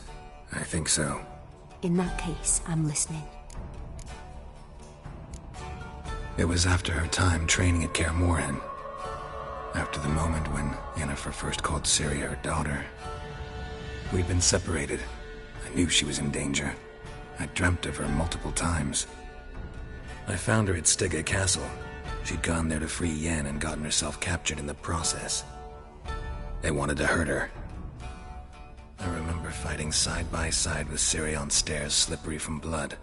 I think so. In that case, I'm listening. It was after her time training at Kaer Morhen. After the moment when Yennefer first called Ciri her daughter. We'd been separated. I knew she was in danger. I dreamt of her multiple times. I found her at Stygga Castle. She'd gone there to free Yen and gotten herself captured in the process. They wanted to hurt her. I remember fighting side by side with Ciri on stairs slippery from blood.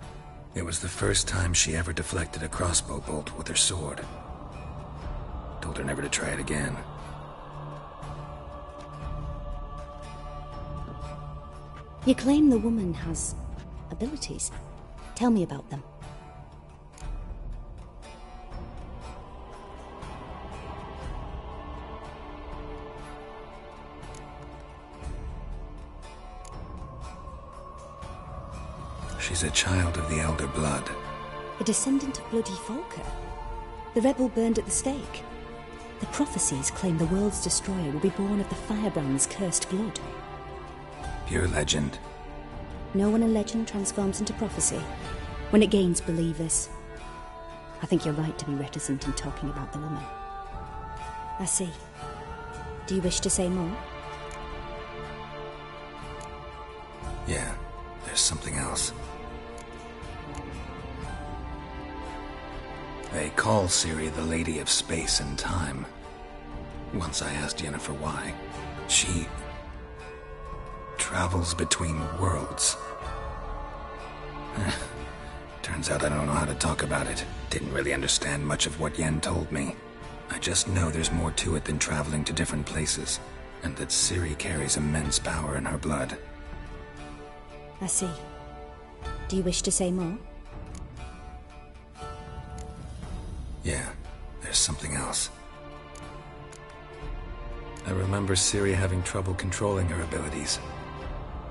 It was the first time she ever deflected a crossbow bolt with her sword. Told her never to try it again. You claim the woman has abilities. Tell me about them. She's a child of the Elder Blood. A descendant of bloody Volker. The rebel burned at the stake. The prophecies claim the world's destroyer will be born of the firebrand's cursed blood. Pure legend. No one in legend transforms into prophecy when it gains believers. I think you're right to be reticent in talking about the woman. I see. Do you wish to say more? Yeah, there's something else. They call Ciri the Lady of Space and Time. Once I asked Yennefer why. She travels between worlds. Turns out I don't know how to talk about it. Didn't really understand much of what Yen told me. I just know there's more to it than traveling to different places, and that Ciri carries immense power in her blood. I see. Do you wish to say more? Yeah, there's something else. I remember Ciri having trouble controlling her abilities.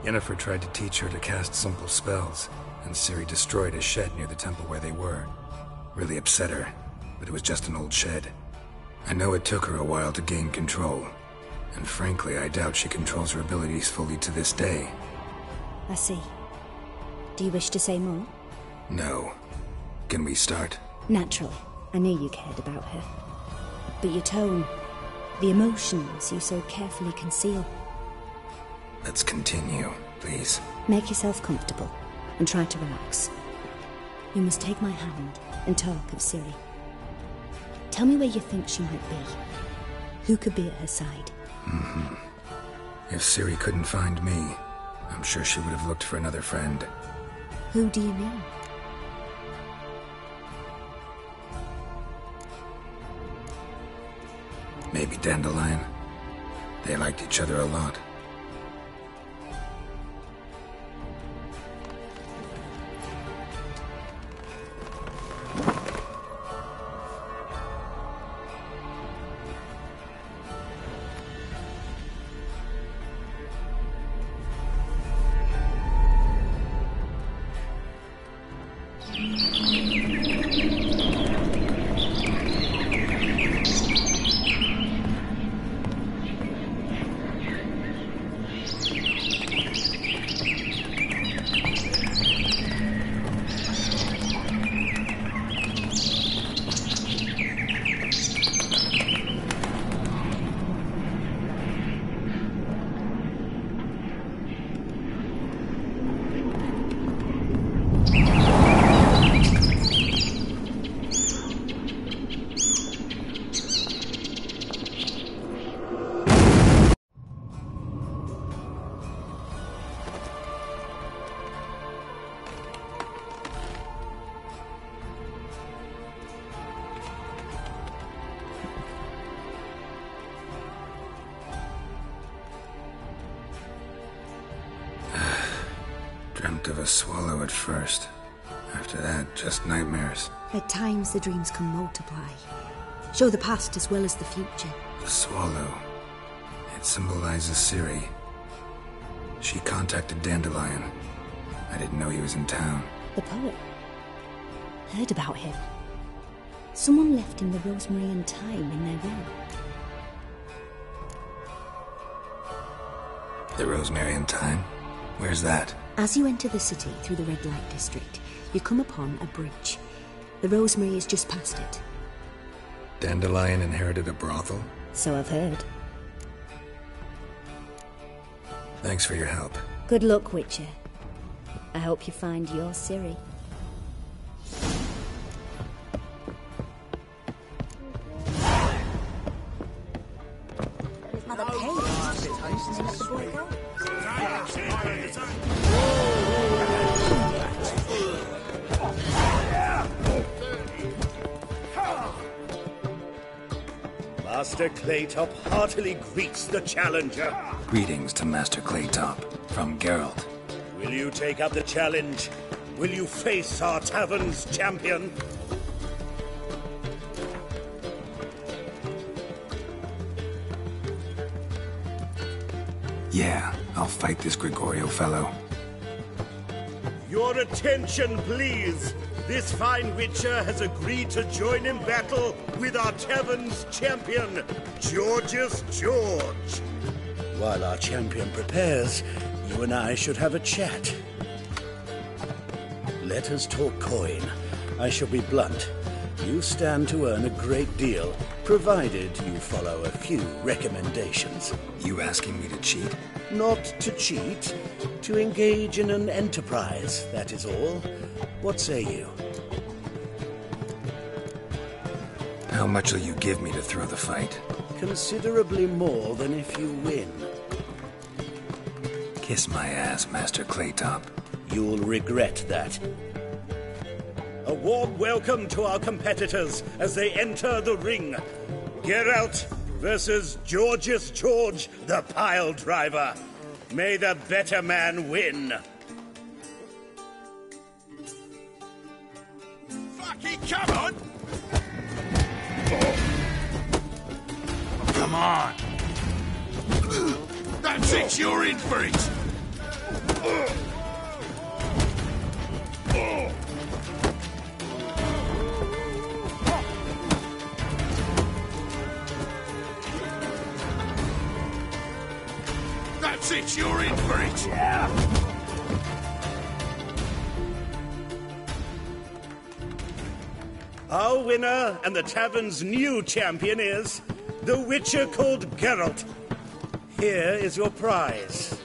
Yennefer tried to teach her to cast simple spells, and Ciri destroyed a shed near the temple where they were. Really upset her, but it was just an old shed. I know it took her a while to gain control, and frankly, I doubt she controls her abilities fully to this day. I see. Do you wish to say more? No. Can we start? Naturally. I knew you cared about her. But your tone, the emotions you so carefully conceal. Let's continue, please. Make yourself comfortable and try to relax. You must take my hand and talk of Ciri. Tell me where you think she might be. Who could be at her side? If Ciri couldn't find me, I'm sure she would have looked for another friend. Who do you mean? Maybe Dandelion. They liked each other a lot. Dreamt of a swallow at first. After that, just nightmares. At times the dreams can multiply. Show the past as well as the future. The swallow. It symbolizes Ciri. She contacted Dandelion. I didn't know he was in town. The poet. Heard about him. Someone left him the rosemary and thyme in their will. The rosemary and thyme? Where's that? As you enter the city through the red light district, you come upon a bridge. The rosemary is just past it. Dandelion inherited a brothel? So I've heard. Thanks for your help. Good luck, Witcher. I hope you find your Ciri. Master Claytop heartily greets the challenger. Greetings to Master Claytop, from Geralt. Will you take up the challenge? Will you face our tavern's champion? Yeah, I'll fight this Gregorio fellow. Your attention, please. This fine Witcher has agreed to join in battle with our tavern's champion, Georgius George. While our champion prepares, you and I should have a chat. Let us talk coin. I shall be blunt. You stand to earn a great deal, provided you follow a few recommendations. You asking me to cheat? Not to cheat, to engage in an enterprise, that is all. What say you? How much will you give me to throw the fight? Considerably more than if you win. Kiss my ass, Master Claytop. You'll regret that. A warm welcome to our competitors as they enter the ring. Geralt versus Georgius George, the pile driver. May the better man win. Fucking come on! Come on. That's it, you're in for it! That's it, you're in for it! Yeah! Our winner and the tavern's new champion is the Witcher called Geralt. Here is your prize.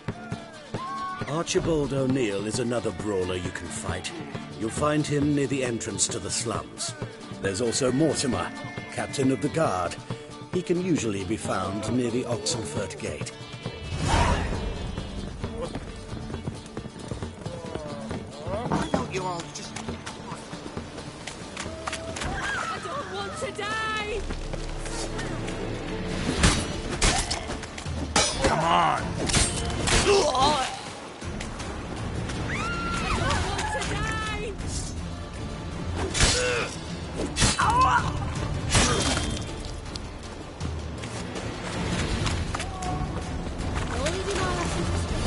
Archibald O'Neill is another brawler you can fight. You'll find him near the entrance to the slums. There's also Mortimer, captain of the guard. He can usually be found near the Oxenfurt Gate. Why don't you all just... I don't want to die! Come on. I don't want to die! Only do my lessons for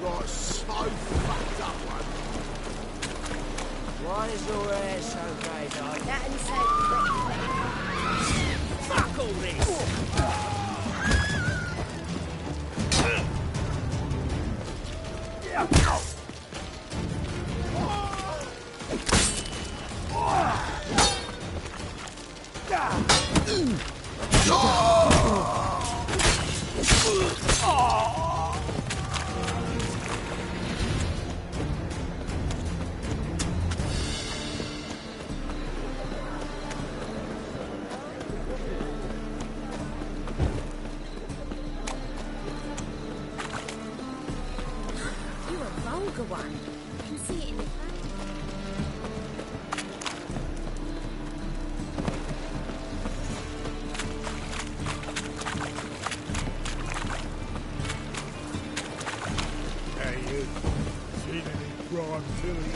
Got so fucked up, man. Why is your hair so grey, dog? that and so Fuck all this! You're a vulgar one. I can see it in your face. Hey, you. Seen any crime, Tilly?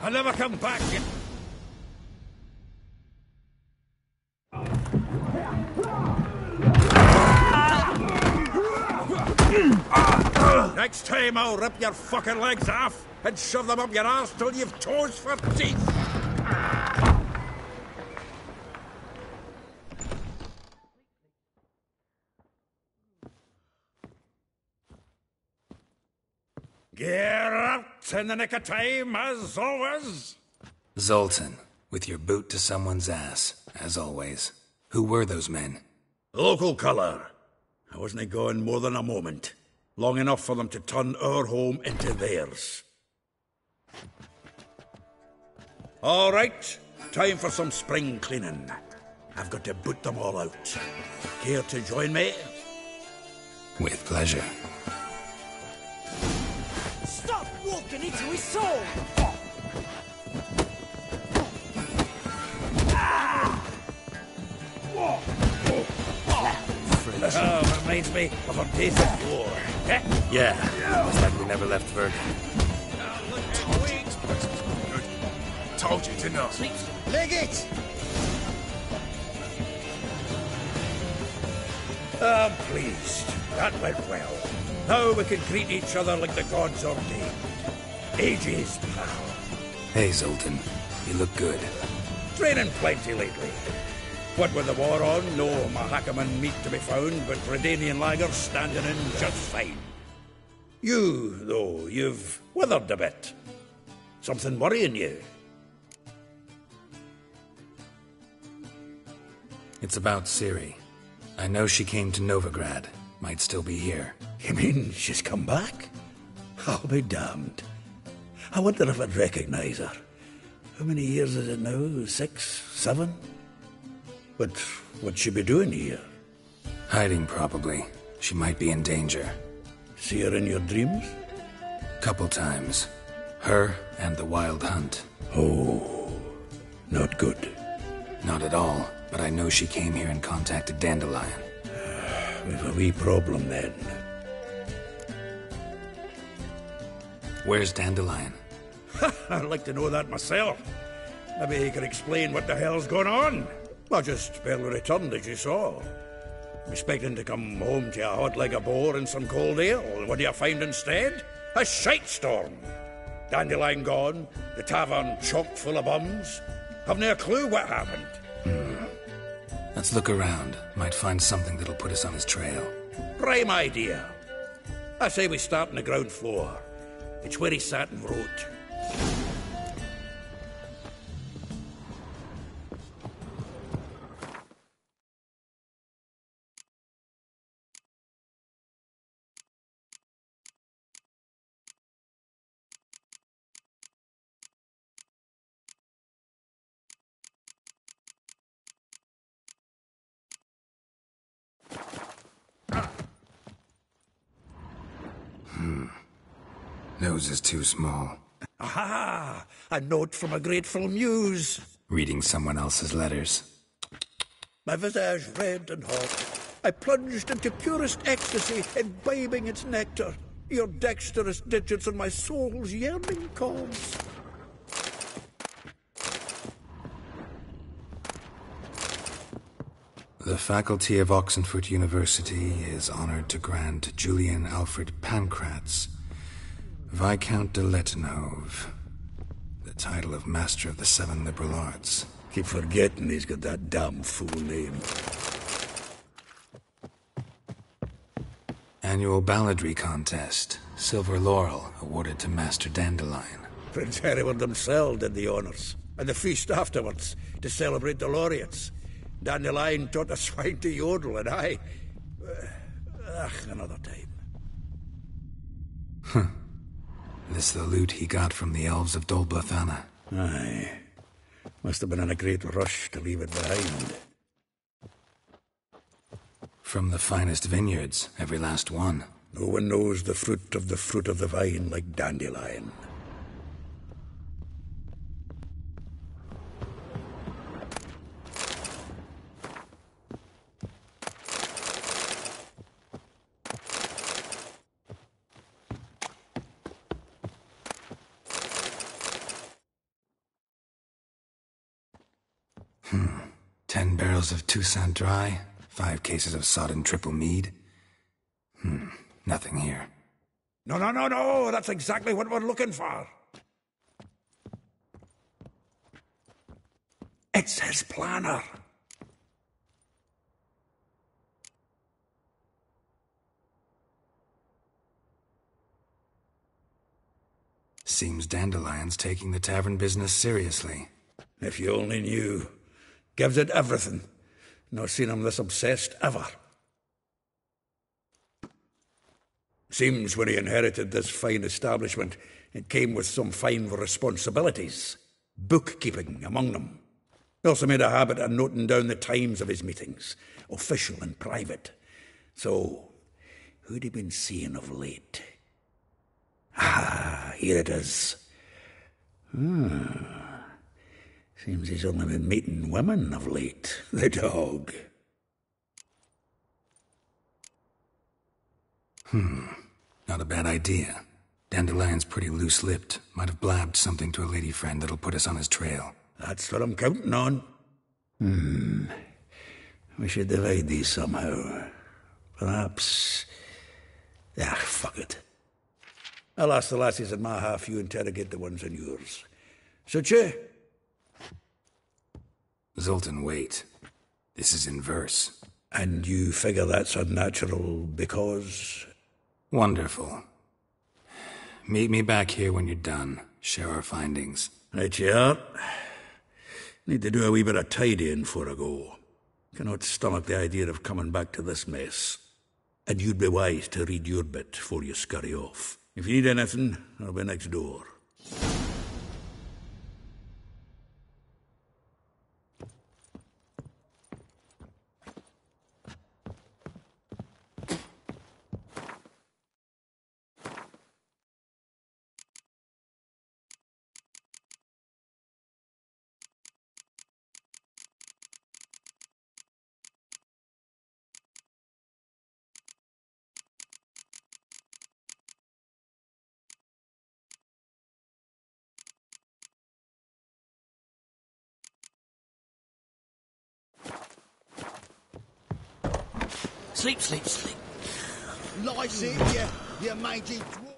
I'll never come back. Next time I'll rip your fucking legs off and shove them up your arse till you've toes for teeth. Get out in the nick of time, as always. Zoltan, with your boot to someone's ass, as always. Who were those men? Local colour. I wasn't gone more than a moment. Long enough for them to turn our home into theirs. All right, time for some spring cleaning. I've got to boot them all out. Care to join me? With pleasure. Stop walking into his soul! Oh, reminds me of our days of war. Yeah, it's like we never left Verdun. Told you, didn't I? Leg it! I'm pleased. That went well. Now we can greet each other like the gods ordained. Ages, pal. Hey, Zoltan. You look good. Training plenty lately. What with the war on, no Mahakaman meat to be found, but Redanian lagers standing in just fine. You, though, you've withered a bit. Something worrying you? It's about Ciri. I know she came to Novigrad. Might still be here. You mean she's come back? I'll be damned. I wonder if I'd recognize her. How many years is it now? 6, 7? But what'd she be doing here? Hiding, probably. She might be in danger. See her in your dreams? Couple times. Her and the Wild Hunt. Oh, not good. Not at all, but I know she came here and contacted Dandelion. We've a wee problem then. Where's Dandelion? I'd like to know that myself. Maybe he could explain what the hell's going on. I just barely returned, as you saw. Expecting to come home to a hot leg of boar and some cold ale. What do you find instead? A shite storm. Dandelion gone, the tavern chock full of bums. Haven't a clue what happened. Let's look around. Might find something that'll put us on his trail. Prime idea. I say we start on the ground floor. It's where he sat and wrote. Nose is too small. Aha! A note from a grateful muse. Reading someone else's letters. My visage red and hot. I plunged into purest ecstasy, imbibing its nectar. Your dexterous digits on my soul's yearning cause. The faculty of Oxenfurt University is honored to grant Julian Alfred Pancratz, Viscount de Letenhove, the title of Master of the Seven Liberal Arts. Keep forgetting he's got that damn fool name. Annual balladry contest. Silver Laurel awarded to Master Dandelion. Prince Hereward himself did the honours, and the feast afterwards to celebrate the laureates. Dandelion taught the swine to yodel, and I... another time. Huh. This the loot he got from the elves of Dolblathana. Aye. Must have been in a great rush to leave it behind. From the finest vineyards, every last one. No one knows the fruit of the vine like Dandelion. 10 barrels of Toussaint Dry, 5 cases of sodden triple mead. Nothing here. No, that's exactly what we're looking for. It's his planner. Seems Dandelion's taking the tavern business seriously. If you only knew. Gives it everything. Not seen him this obsessed ever. Seems when he inherited this fine establishment, it came with some fine responsibilities. Bookkeeping among them. He also made a habit of noting down the times of his meetings, official and private. So, who'd he been seeing of late? Here it is. Seems he's only been meeting women of late. The dog. Not a bad idea. Dandelion's pretty loose-lipped. Might have blabbed something to a lady friend that'll put us on his trail. That's what I'm counting on. We should divide these somehow. Perhaps... fuck it. I'll ask the lassies in my half, you interrogate the ones in yours. Should you? Zoltan, wait. This is in verse. And you figure that's unnatural because... Wonderful. Meet me back here when you're done. Share our findings. Right you are. Need to do a wee bit of tidying before I go. Cannot stomach the idea of coming back to this mess. And you'd be wise to read your bit before you scurry off. If you need anything, I'll be next door. Sleep, sleep, sleep. Lies in you mangy dwarf.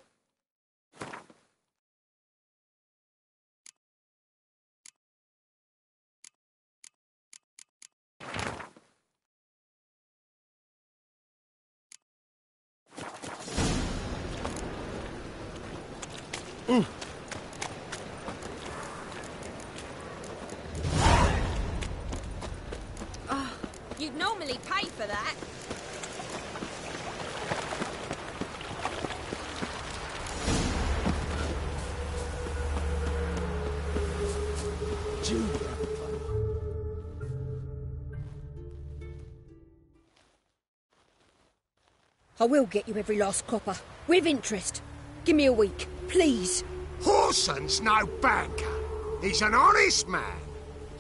You'd normally pay for that. I will get you every last copper. With interest. Give me a week, please. Horson's no banker. He's an honest man.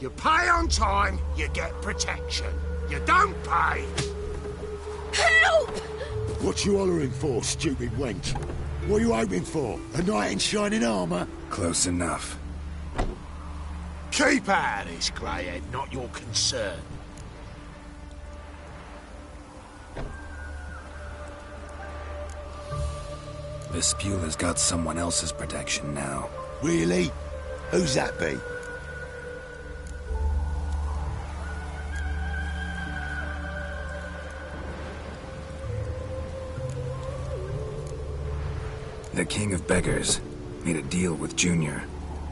You pay on time, you get protection. You don't pay. Help! What you hollering for, stupid wench? What are you hoping for? A knight in shining armour? Close enough. Keep out of this, greyhead, not your concern. Vespula's got someone else's protection now. Really? Who's that be? The King of Beggars made a deal with Junior.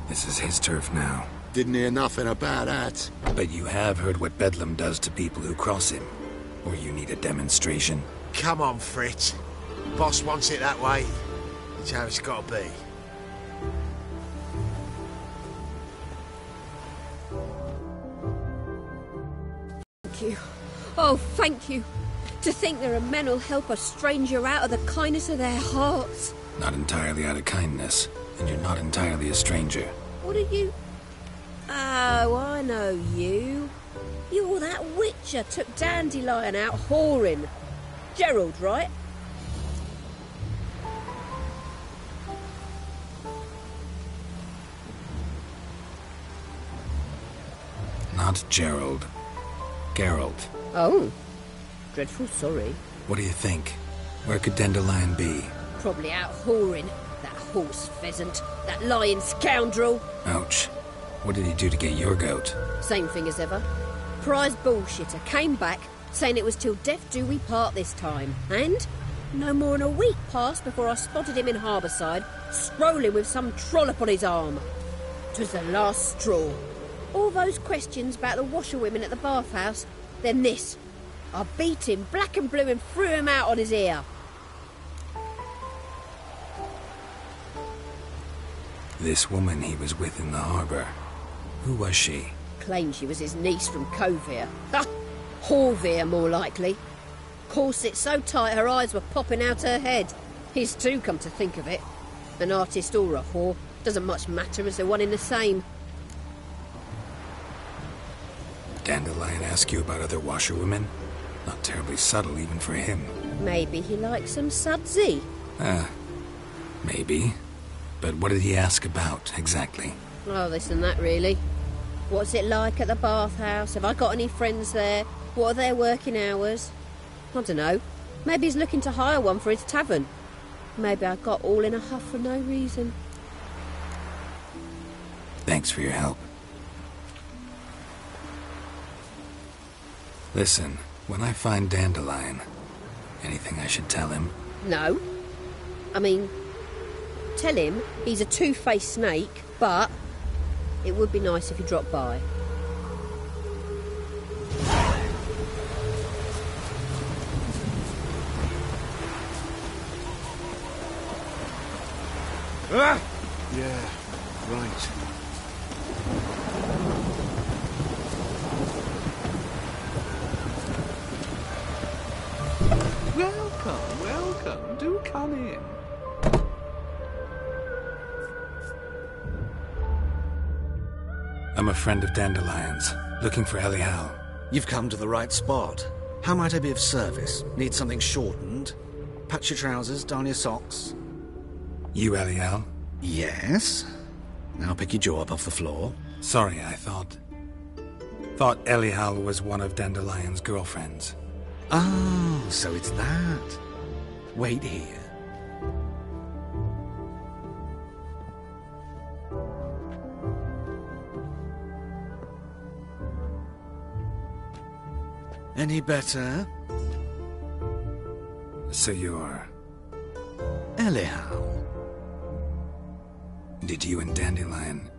This is his turf now. Didn't hear nothing about that. But you have heard what Bedlam does to people who cross him. Or you need a demonstration? Come on, Fritz. Boss wants it that way. It's how it's got to be. Thank you. Oh, thank you. To think there are men who'll help a stranger out of the kindness of their hearts. Not entirely out of kindness, and you're not entirely a stranger. What are you... Oh, I know you. You're that witcher took Dandelion out whoring. Gerald, right? Not Gerald. Geralt. Oh. Dreadful sorry. What do you think? Where could Dandelion be? Probably out whoring. That horse pheasant. That lying scoundrel. Ouch. What did he do to get your goat? Same thing as ever. Prize bullshitter came back saying it was till death do we part this time. And no more than a week passed before I spotted him in Harbourside, strolling with some trollop on his arm. 'Twas the last straw. All those questions about the washerwomen at the bathhouse, then this. I beat him black and blue and threw him out on his ear. This woman he was with in the harbour. Who was she? Claimed she was his niece from Kovir. Ha! Horvir, more likely. Corset so tight her eyes were popping out her head. His too, come to think of it. An artist or a whore, doesn't much matter as they're one in the same. Dandelion ask you about other washerwomen? Not terribly subtle even for him. Maybe he likes some sudsy. Maybe. But what did he ask about, exactly? Oh, this and that, really. What's it like at the bathhouse? Have I got any friends there? What are their working hours? I don't know. Maybe he's looking to hire one for his tavern. Maybe I got all in a huff for no reason. Thanks for your help. Listen, when I find Dandelion, anything I should tell him? No. I mean, tell him he's a two-faced snake, but it would be nice if he dropped by. Ah! Yeah, right. Welcome, welcome. Do come in. I'm a friend of Dandelion's, looking for Elial. You've come to the right spot. How might I be of service? Need something shortened? Patch your trousers, darn your socks. You Elial? Yes. Now pick your jaw up off the floor. Sorry, I thought Elial was one of Dandelion's girlfriends. Oh, so it's that. Wait here. Any better? So you're... Elial. Did you and Dandelion...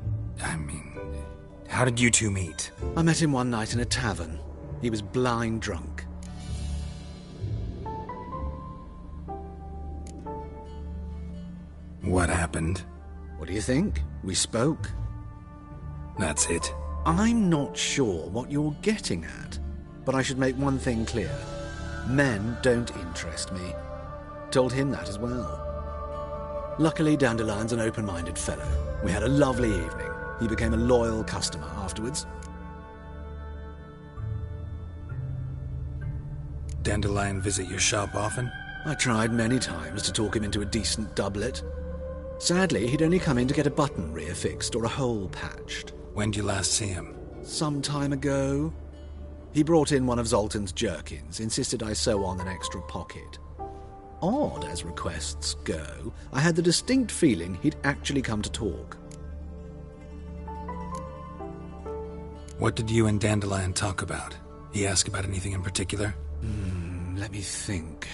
how did you two meet? I met him one night in a tavern. He was blind drunk. What happened? What do you think? We spoke. That's it. I'm not sure what you're getting at, but I should make one thing clear. Men don't interest me. Told him that as well. Luckily, Dandelion's an open-minded fellow. We had a lovely evening. He became a loyal customer afterwards. Dandelion visit your shop often? I tried many times to talk him into a decent doublet. Sadly, he'd only come in to get a button reaffixed or a hole patched. When did you last see him? Some time ago. He brought in one of Zoltan's jerkins, insisted I sew on an extra pocket. Odd as requests go, I had the distinct feeling he'd actually come to talk. What did you and Dandelion talk about? He ask about anything in particular? Let me think.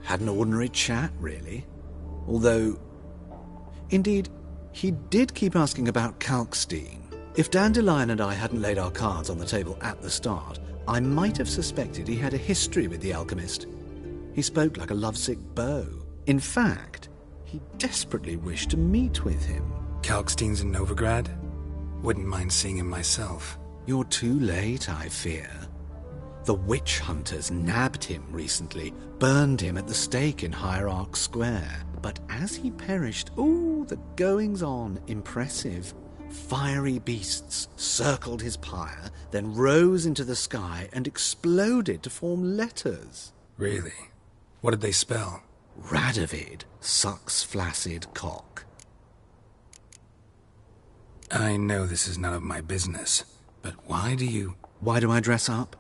Had an ordinary chat, really. Although, indeed, he did keep asking about Kalkstein. If Dandelion and I hadn't laid our cards on the table at the start, I might have suspected he had a history with the alchemist. He spoke like a lovesick beau. In fact, he desperately wished to meet with him. Kalkstein's in Novigrad? Wouldn't mind seeing him myself. You're too late, I fear. The witch hunters nabbed him recently, burned him at the stake in Hierarch Square. But as he perished, the goings-on, impressive. Fiery beasts circled his pyre, then rose into the sky and exploded to form letters. Really? What did they spell? Radovid sucks flaccid cock. I know this is none of my business, but why do you... Why do I dress up?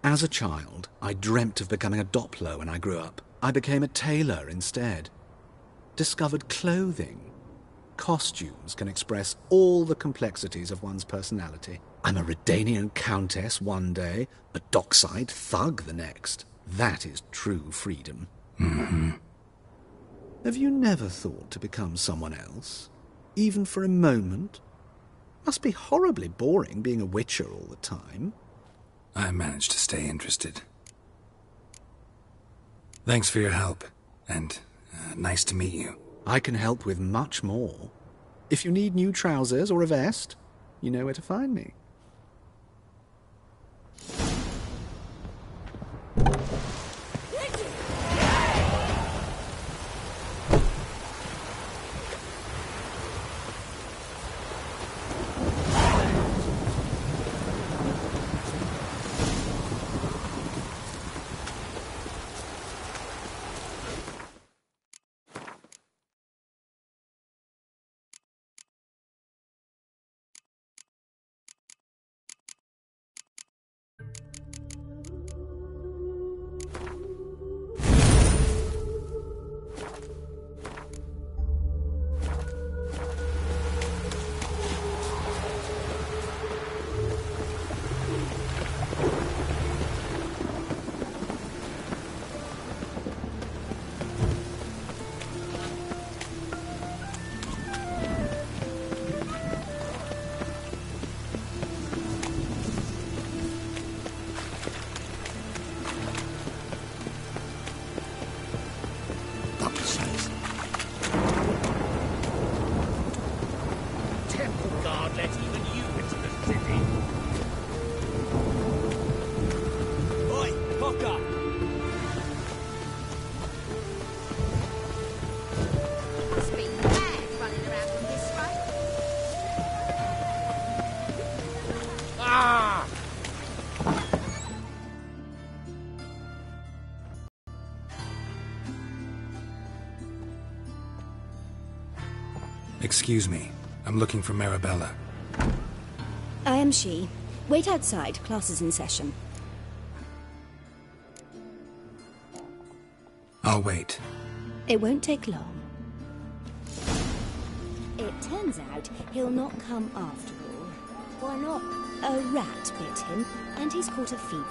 As a child, I dreamt of becoming a Doppler when I grew up. I became a tailor instead. Discovered clothing. Costumes can express all the complexities of one's personality. I'm a Redanian countess one day, a dockside thug the next. That is true freedom. Mm-hmm. Have you never thought to become someone else? Even for a moment? Must be horribly boring being a witcher all the time. I managed to stay interested. Thanks for your help, and nice to meet you. I can help with much more. If you need new trousers or a vest, you know where to find me. Excuse me. I'm looking for Marabella. I am she. Wait outside. Class is in session. I'll wait. It won't take long. It turns out he'll not come after all. Why not? A rat bit him, and he's caught a fever.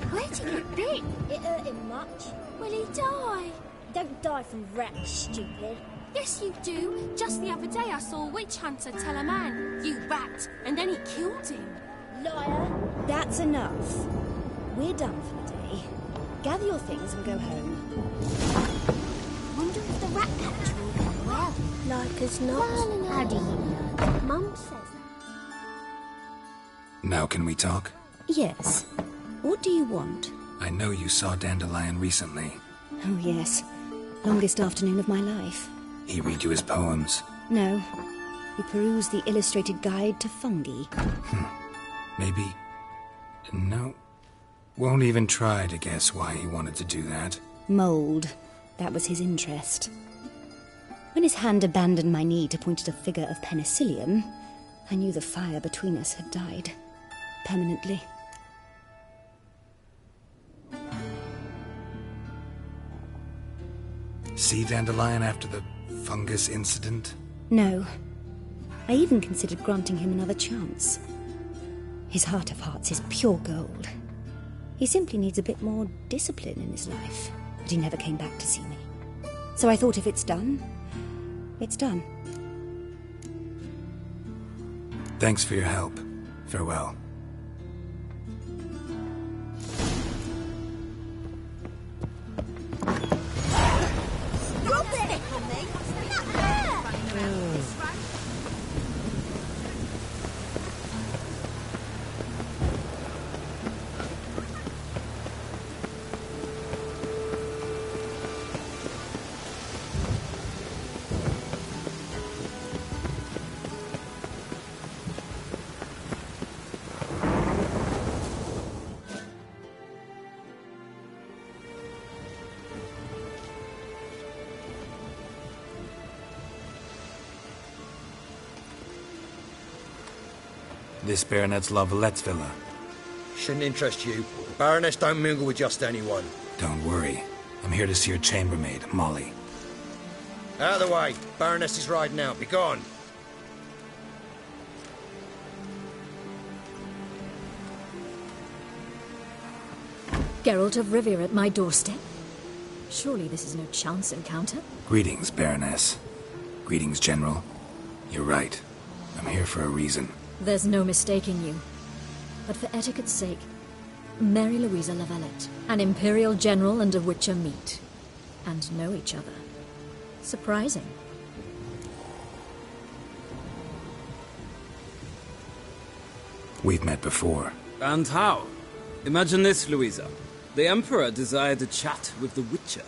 Where did he get bit? It hurt him much. Will he die? Don't die from rats, stupid. Yes, you do. Just the other day I saw a witch hunter tell a man, "You rat," and then he killed him. Liar! That's enough. We're done for the day. Gather your things and go home. Wonder if the rat catcher will get well. Like as not. How do you know? Mum says that. Now can we talk? Yes. What do you want? I know you saw Dandelion recently. Oh, yes. Longest afternoon of my life. He read you his poems? No. We perused the illustrated guide to fungi. Maybe... No. Won't even try to guess why he wanted to do that. Mould. That was his interest. When his hand abandoned my knee to point at a figure of penicillium, I knew the fire between us had died. Permanently. See Dandelion after the fungus incident? No. I even considered granting him another chance. His heart of hearts is pure gold. He simply needs a bit more discipline in his life. But he never came back to see me. So I thought if it's done, it's done. Thanks for your help. Farewell. This baronet's La Vallette's villa. Shouldn't interest you. Baroness don't mingle with just anyone. Don't worry. I'm here to see your chambermaid, Molly. Out of the way. Baroness is riding out. Be gone. Geralt of Rivia at my doorstep? Surely this is no chance encounter? Greetings, Baroness. Greetings, General. You're right. I'm here for a reason. There's no mistaking you. But for etiquette's sake, Mary Louisa Lavalette, an Imperial General and a Witcher meet. And know each other. Surprising. We've met before. And how? Imagine this, Louisa. The Emperor desired a chat with the Witcher.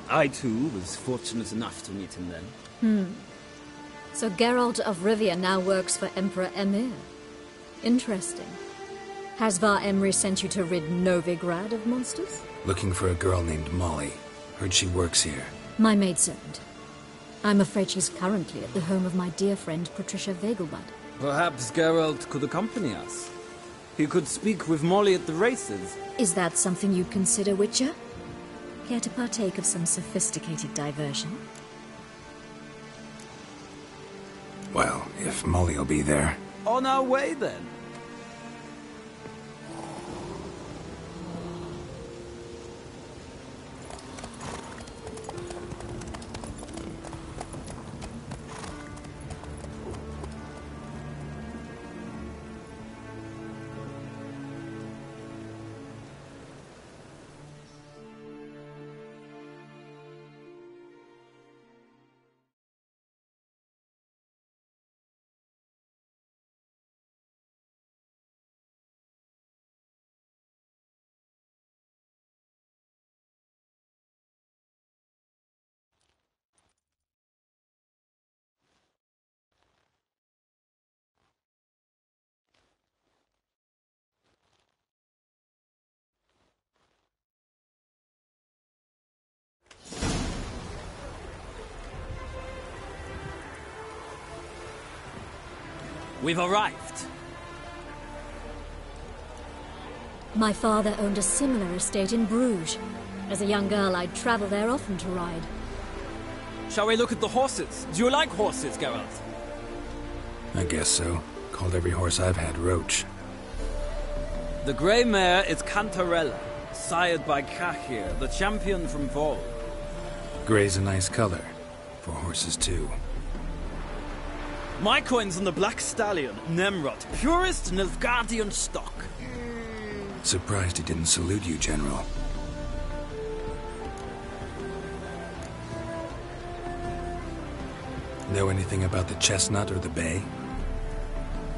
I, too, was fortunate enough to meet him then. So Geralt of Rivia now works for Emperor Emir. Interesting. Has Var Emry sent you to rid Novigrad of monsters? Looking for a girl named Molly. Heard she works here. My maidservant. I'm afraid she's currently at the home of my dear friend Patricia Vegelbud. Perhaps Geralt could accompany us. He could speak with Molly at the races. Is that something you'd consider, Witcher? Care to partake of some sophisticated diversion? Well, if Molly'll be there. On our way, then. We've arrived. My father owned a similar estate in Bruges. As a young girl, I'd travel there often to ride. Shall we look at the horses? Do you like horses, Geralt? I guess so. Called every horse I've had Roach. The grey mare is Cantarella, sired by Cahir, the champion from Vol. Grey's a nice color. For horses, too. My coin's on the Black Stallion, Nemrod, purest Nilfgaardian stock. Surprised he didn't salute you, General. Know anything about the chestnut or the bay?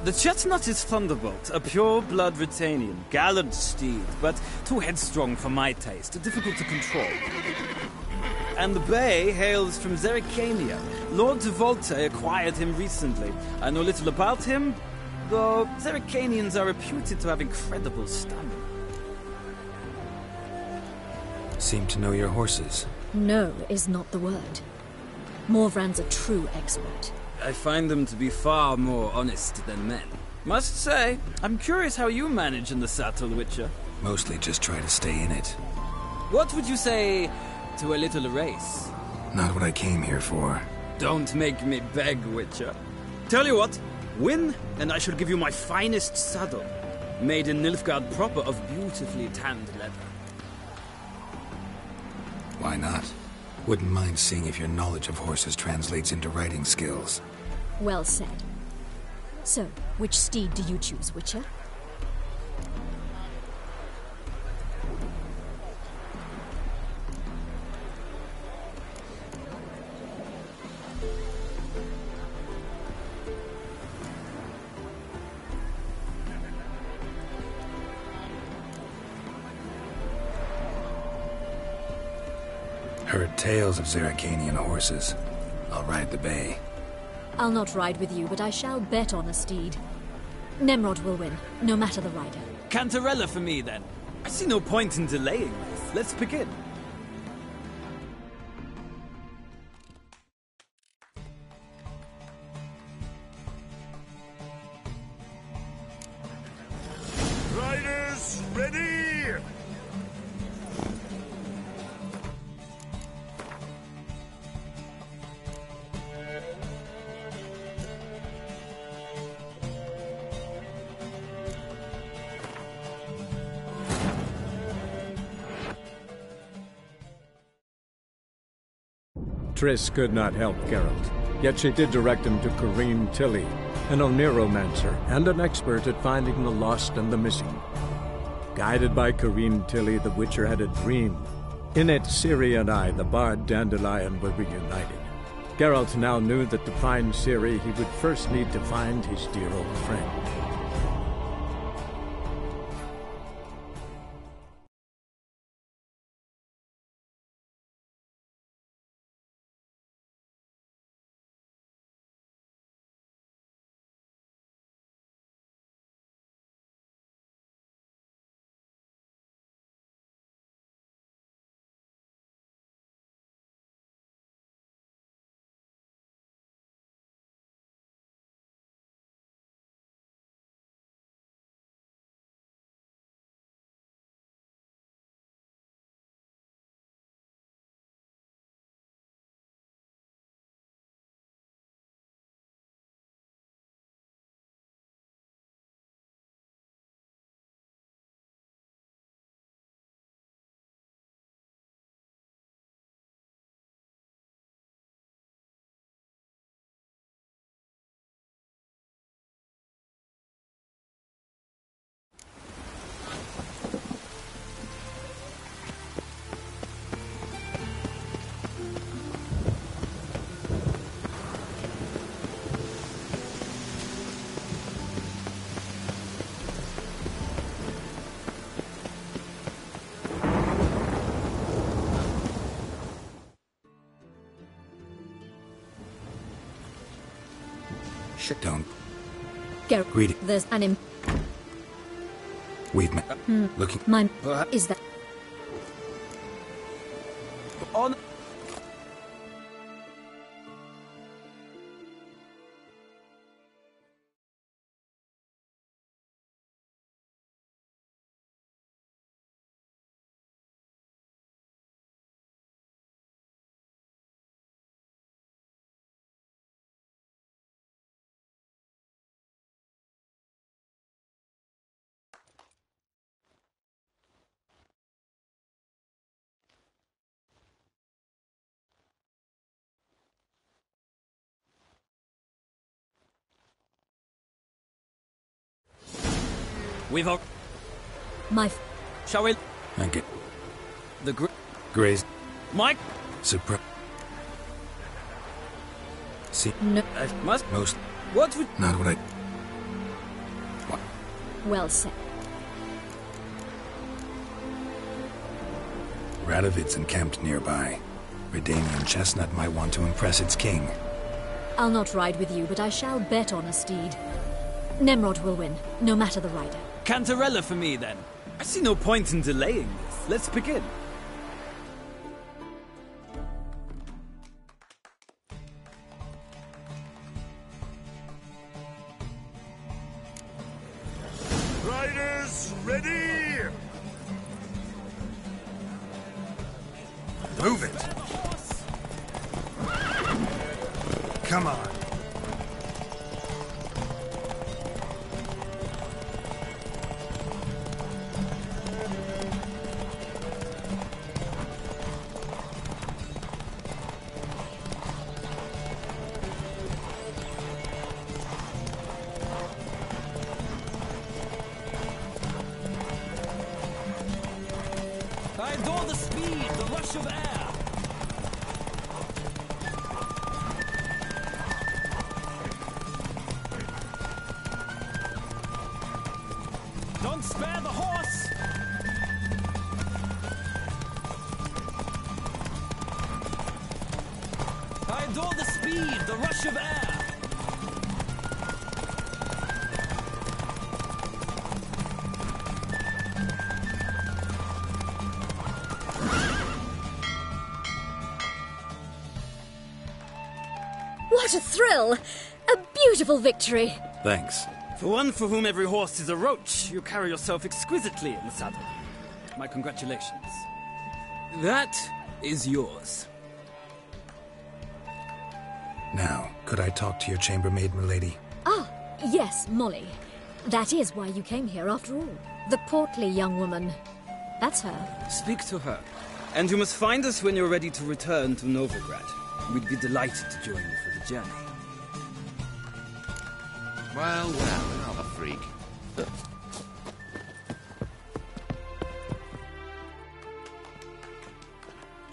The chestnut is Thunderbolt, a pure-blood Britannian, gallant steed, but too headstrong for my taste, difficult to control. And the bay hails from Zerrikania. Lord de Volte acquired him recently. I know little about him, though Zerrikanians are reputed to have incredible stamina. Seem to know your horses. No is not the word. Morvran's a true expert. I find them to be far more honest than men. Must say, I'm curious how you manage in the saddle, Witcher. Mostly just try to stay in it. What would you say to a little race? Not what I came here for. Don't make me beg, Witcher. Tell you what, win, and I shall give you my finest saddle. Made in Nilfgaard proper of beautifully tanned leather. Why not? Wouldn't mind seeing if your knowledge of horses translates into riding skills. Well said. So, which steed do you choose, Witcher? Heard tales of Zerrikanian horses. I'll ride the bay. I'll not ride with you, but I shall bet on a steed. Nemrod will win, no matter the rider. Cantarella for me, then. I see no point in delaying this. Let's begin. Riders, Triss could not help Geralt, yet she did direct him to Corrine Tilly, an Oniromancer and an expert at finding the lost and the missing. Guided by Corrine Tilly, the Witcher had a dream. In it, Ciri and I, the bard Dandelion, were reunited. Geralt now knew that to find Ciri, he would first need to find his dear old friend. Don't. Geralt, Greedy. there's an We've met. Looking. Mine is that. On. We've all... Shall we... Thank you. The Grace. Mike? Surprise. See. No. Must... Most. What would... Not what I... Well said. Radovid's encamped nearby. Redanian Chestnut might want to impress its king. I'll not ride with you, but I shall bet on a steed. Nemrod will win, no matter the rider. Cantarella for me, then. I see no point in delaying this. Let's begin. Riders, ready! Move it! Come on. I adore the speed, the rush of air. Don't spare the horse! I adore the speed, the rush of air. What a thrill! A beautiful victory! Thanks. For one for whom every horse is a roach, you carry yourself exquisitely in the saddle. My congratulations. That is yours. Now, could I talk to your chambermaid, milady? Ah, yes, Molly. That is why you came here after all. The portly young woman. That's her. Speak to her. And you must find us when you're ready to return to Novigrad. We'd be delighted to join you for the journey. Well, another freak.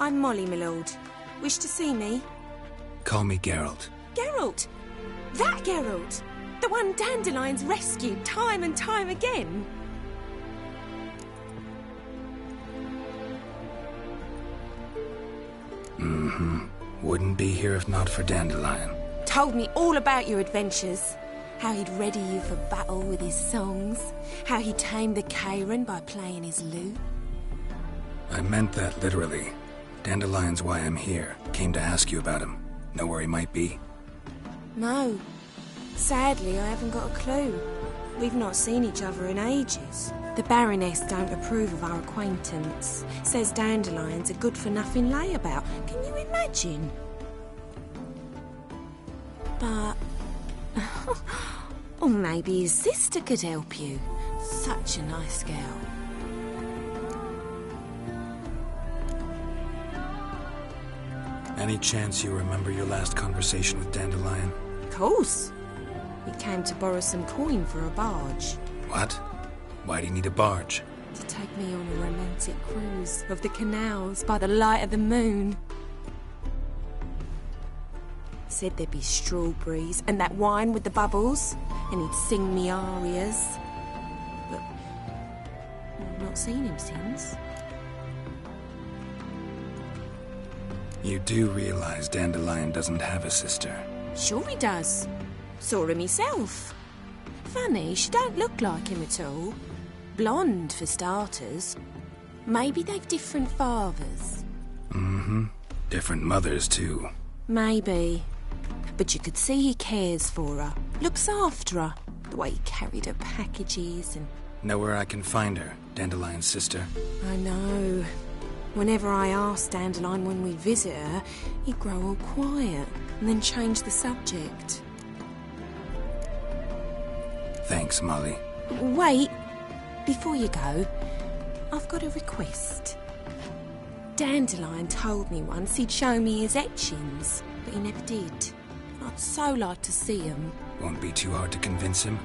I'm Molly, my lord. Wish to see me? Call me Geralt. Geralt! That Geralt! The one Dandelion's rescued time and time again! Mm-hmm. Wouldn't be here if not for Dandelion. Told me all about your adventures. How he'd ready you for battle with his songs. How he tamed the Karen by playing his lute. I meant that literally. Dandelion's why I'm here. Came to ask you about him. Know where he might be? No. Sadly, I haven't got a clue. We've not seen each other in ages. The Baroness don't approve of our acquaintance. Says Dandelion's a good-for-nothing layabout. Can you imagine? But... or maybe his sister could help you. Such a nice girl. Any chance you remember your last conversation with Dandelion? Of course. He came to borrow some coin for a barge. What? Why do you need a barge? To take me on a romantic cruise of the canals by the light of the moon. Said there'd be strawberries and that wine with the bubbles, and he'd sing me arias. But I've not seen him since. You do realize Dandelion doesn't have a sister? Sure he does. Saw her myself. Funny, she don't look like him at all. Blonde, for starters. Maybe they've different fathers. Mm-hmm. Different mothers, too. Maybe. But you could see he cares for her. Looks after her. The way he carried her packages and... Know where I can find her, Dandelion's sister? I know. Whenever I asked Dandelion when we visit her, he'd grow all quiet and then change the subject. Thanks, Molly. Wait. Before you go, I've got a request. Dandelion told me once he'd show me his etchings, but he never did. I'd so like to see them. Won't be too hard to convince him.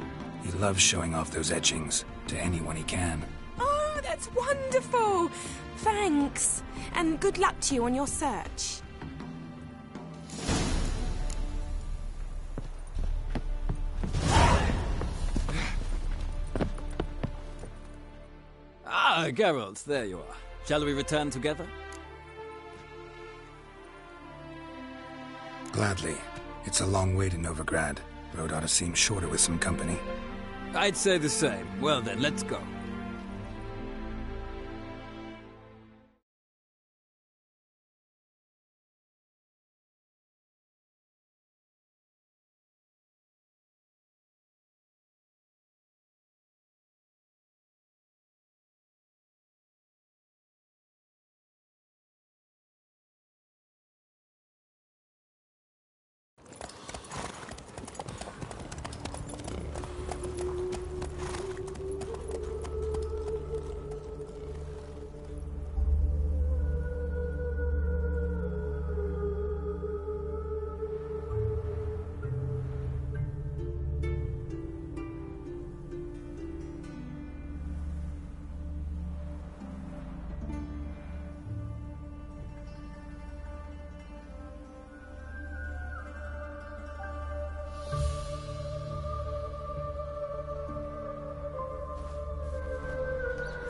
He loves showing off those etchings to anyone he can. Oh, that's wonderful! Thanks. And good luck to you on your search. Ah, Geralt, there you are. Shall we return together? Gladly. It's a long way to Novigrad. Road ought to seem shorter with some company. I'd say the same. Well then, let's go.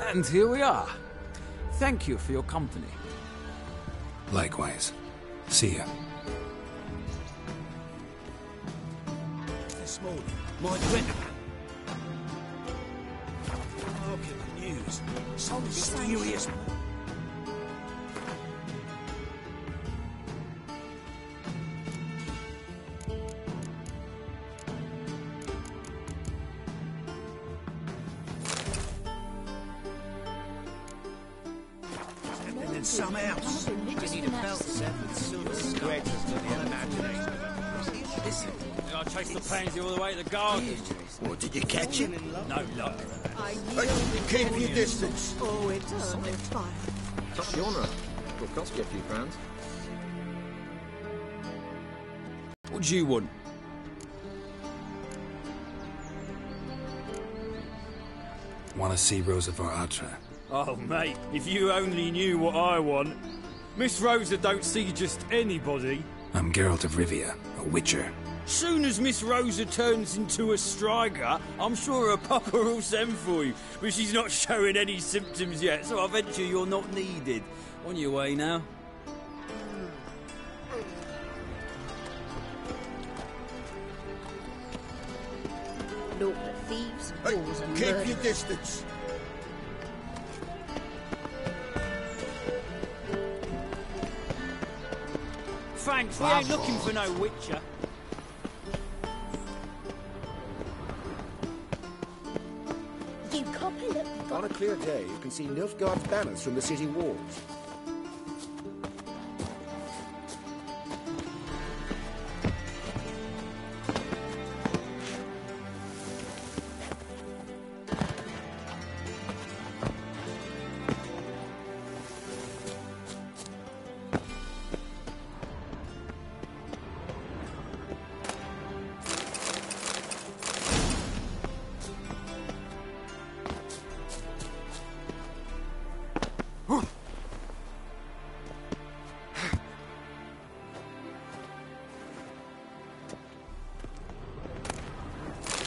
And here we are. Thank you for your company. Likewise. See ya. This morning, my Grenadier. Look at the news. Some mysterious... Some else. You need a belt set with silver squares to the imagination. Listen, I chased the pansy all the way to the garden. What, did you catch him? No luck. Keep your distance. Oh, it's only fire. Tough genre. Will cost you a few pounds. What do you want? Want to see Rosa for Atra? Oh, mate, if you only knew what I want. Miss Rosa don't see just anybody. I'm Geralt of Rivia, a witcher. Soon as Miss Rosa turns into a striker, I'm sure her papa will send for you. But she's not showing any symptoms yet, so I venture you're not needed. On your way now. Naught but thieves, whores and Keep murder. your distance. Thanks, we ain't looking for no witcher. You copper, look. On a clear day, you can see Nilfgaard's banners from the city walls.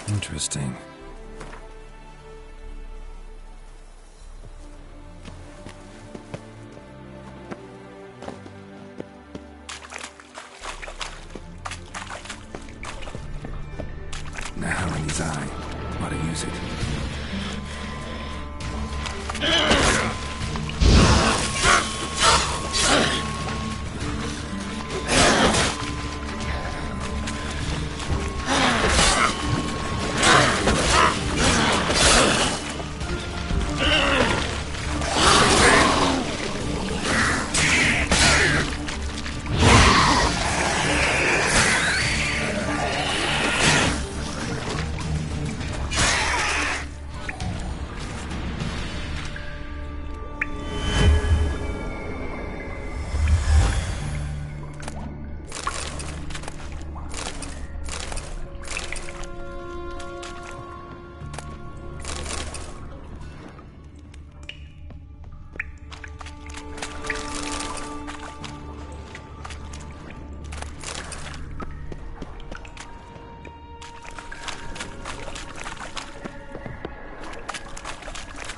Interesting. Now in his eye. Ought to use it.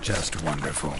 Just wonderful.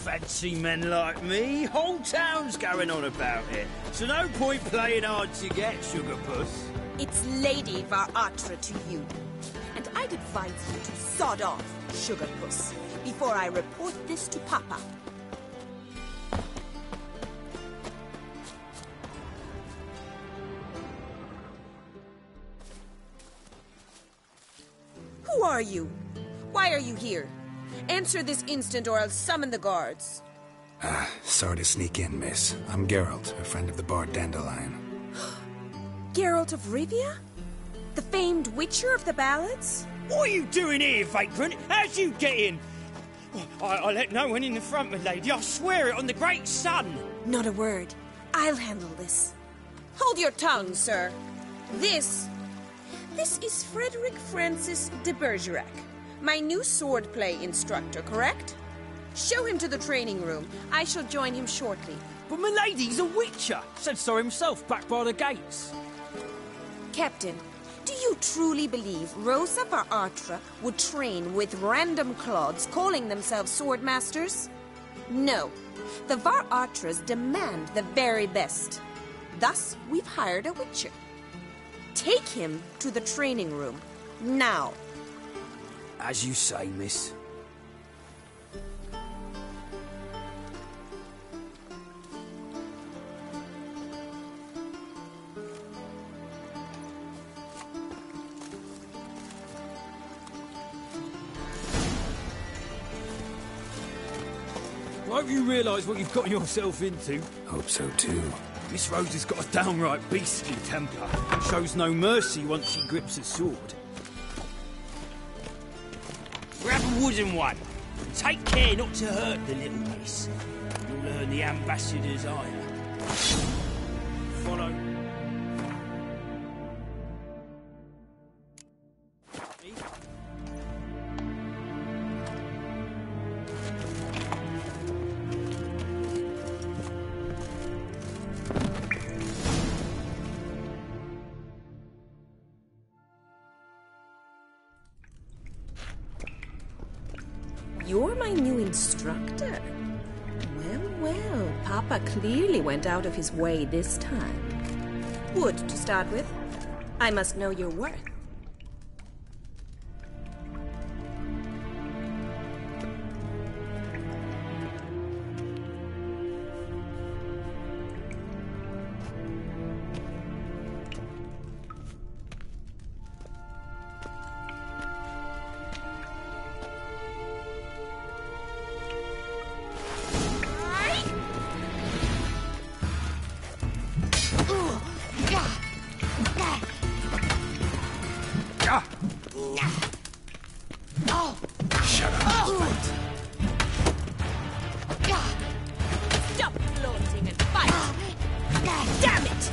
Fancy men like me, whole town's going on about it. So no point playing hard to get, sugar puss. It's Lady Varatra to you. And I'd advise you to sod off, sugar puss, before I report this to Papa. Who are you? Why are you here? Answer this instant or I'll summon the guards. Sorry to sneak in, miss. I'm Geralt, a friend of the bard Dandelion. Geralt of Rivia? The famed witcher of the ballads? What are you doing here, vagrant? How'd you get in? I let no one in the front, my lady. I swear it on the great sun. Not a word. I'll handle this. Hold your tongue, sir. This is Frederick Francis de Bergerac, my new swordplay instructor, correct? Show him to the training room. I shall join him shortly. But my lady's a witcher. Said so himself back by the gates. Captain, do you truly believe Rosa Varatra would train with random clods calling themselves sword masters? No. The Varatras demand the very best. Thus, we've hired a witcher. Take him to the training room, now. As you say, miss. Won't you realise what you've got yourself into? Hope so too. Miss Rose has got a downright beastly temper. Shows no mercy once she grips a sword. Grab a wooden one. And take care not to hurt the little miss. You'll earn the ambassador's ire. Follow. You're my new instructor? Well, Papa clearly went out of his way this time. Wood, to start with. I must know your worth. Shut up. Stop flaunting and fight! Damn it!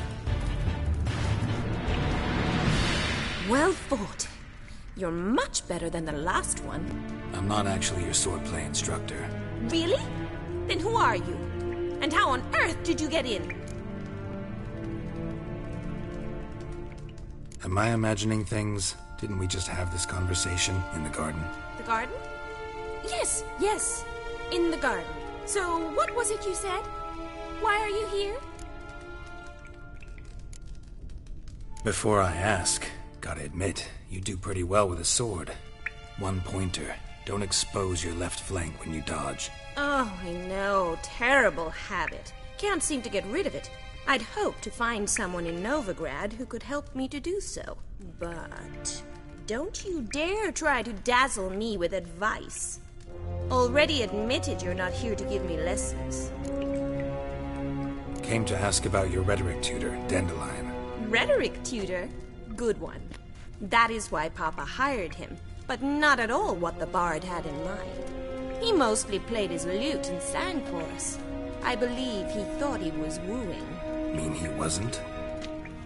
Well fought. You're much better than the last one. I'm not actually your swordplay instructor. Really? Then who are you? And how on earth did you get in? Am I imagining things? Didn't we just have this conversation in the garden? The garden? Yes. In the garden. So, what was it you said? Why are you here? Before I ask, gotta admit, you do pretty well with a sword. One pointer. Don't expose your left flank when you dodge. Oh, I know. Terrible habit. Can't seem to get rid of it. I'd hoped to find someone in Novigrad who could help me to do so. But don't you dare try to dazzle me with advice. Already admitted you're not here to give me lessons. Came to ask about your rhetoric tutor, Dandelion. Rhetoric tutor? Good one. That is why Papa hired him, but not at all what the bard had in mind. He mostly played his lute and sang for us. I believe he thought he was wooing. Mean he wasn't?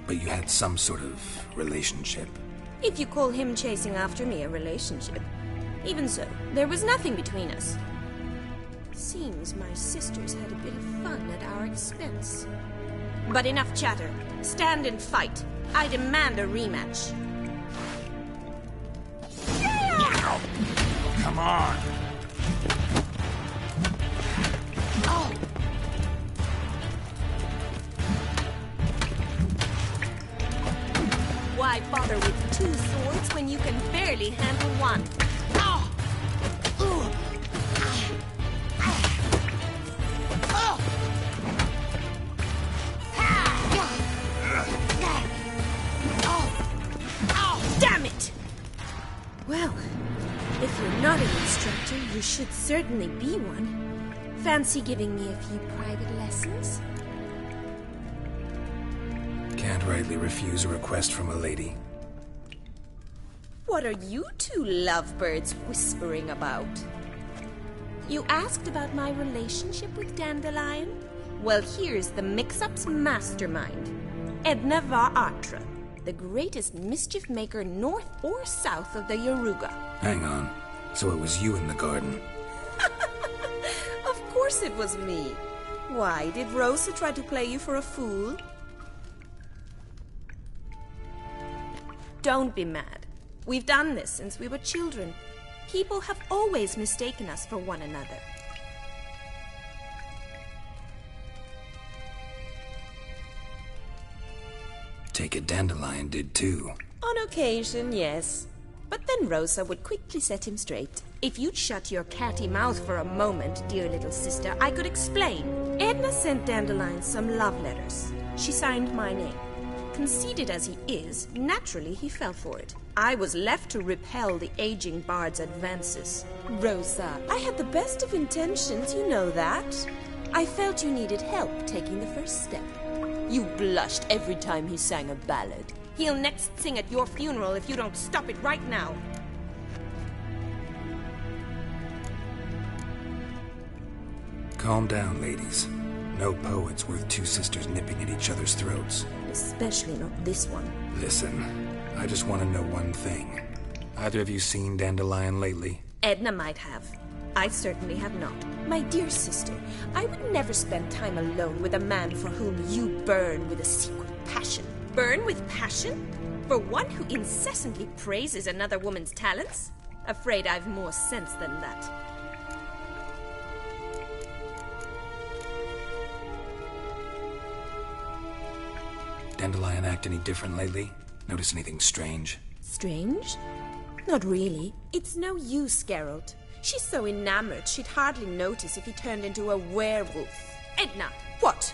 But you had some sort of relationship. If you call him chasing after me a relationship. Even so, there was nothing between us. Seems my sisters had a bit of fun at our expense. But enough chatter. Stand and fight. I demand a rematch. Come on. Why bother with two swords when you can barely handle one? Damn it! Well, if you're not an instructor, you should certainly be one. Fancy giving me a few private lessons? Can't rightly refuse a request from a lady. What are you two lovebirds whispering about? You asked about my relationship with Dandelion? Well, here's the mix-up's mastermind. Edna var Atra, the greatest mischief maker north or south of the Yaruga. Hang on. So it was you in the garden? Of course it was me. Why, did Rosa try to play you for a fool? Don't be mad. We've done this since we were children. People have always mistaken us for one another. Take it Dandelion did too. On occasion, yes. But then Rosa would quickly set him straight. If you'd shut your catty mouth for a moment, dear little sister, I could explain. Edna sent Dandelion some love letters. She signed my name. Conceited as he is, naturally he fell for it. I was left to repel the aging bard's advances. Rosa, I had the best of intentions, you know that. I felt you needed help taking the first step. You blushed every time he sang a ballad. He'll next sing at your funeral if you don't stop it right now. Calm down, ladies. No poet's worth two sisters nipping at each other's throats. Especially not this one. Listen, I just want to know one thing. Either of you seen Dandelion lately? Edna might have. I certainly have not. My dear sister, I would never spend time alone with a man for whom you burn with a secret passion. Burn with passion? For one who incessantly praises another woman's talents? Afraid I've more sense than that. Dandelion act any different lately? Notice anything strange? Strange? Not really. It's no use, Geralt. She's so enamored she'd hardly notice if he turned into a werewolf. Edna! What?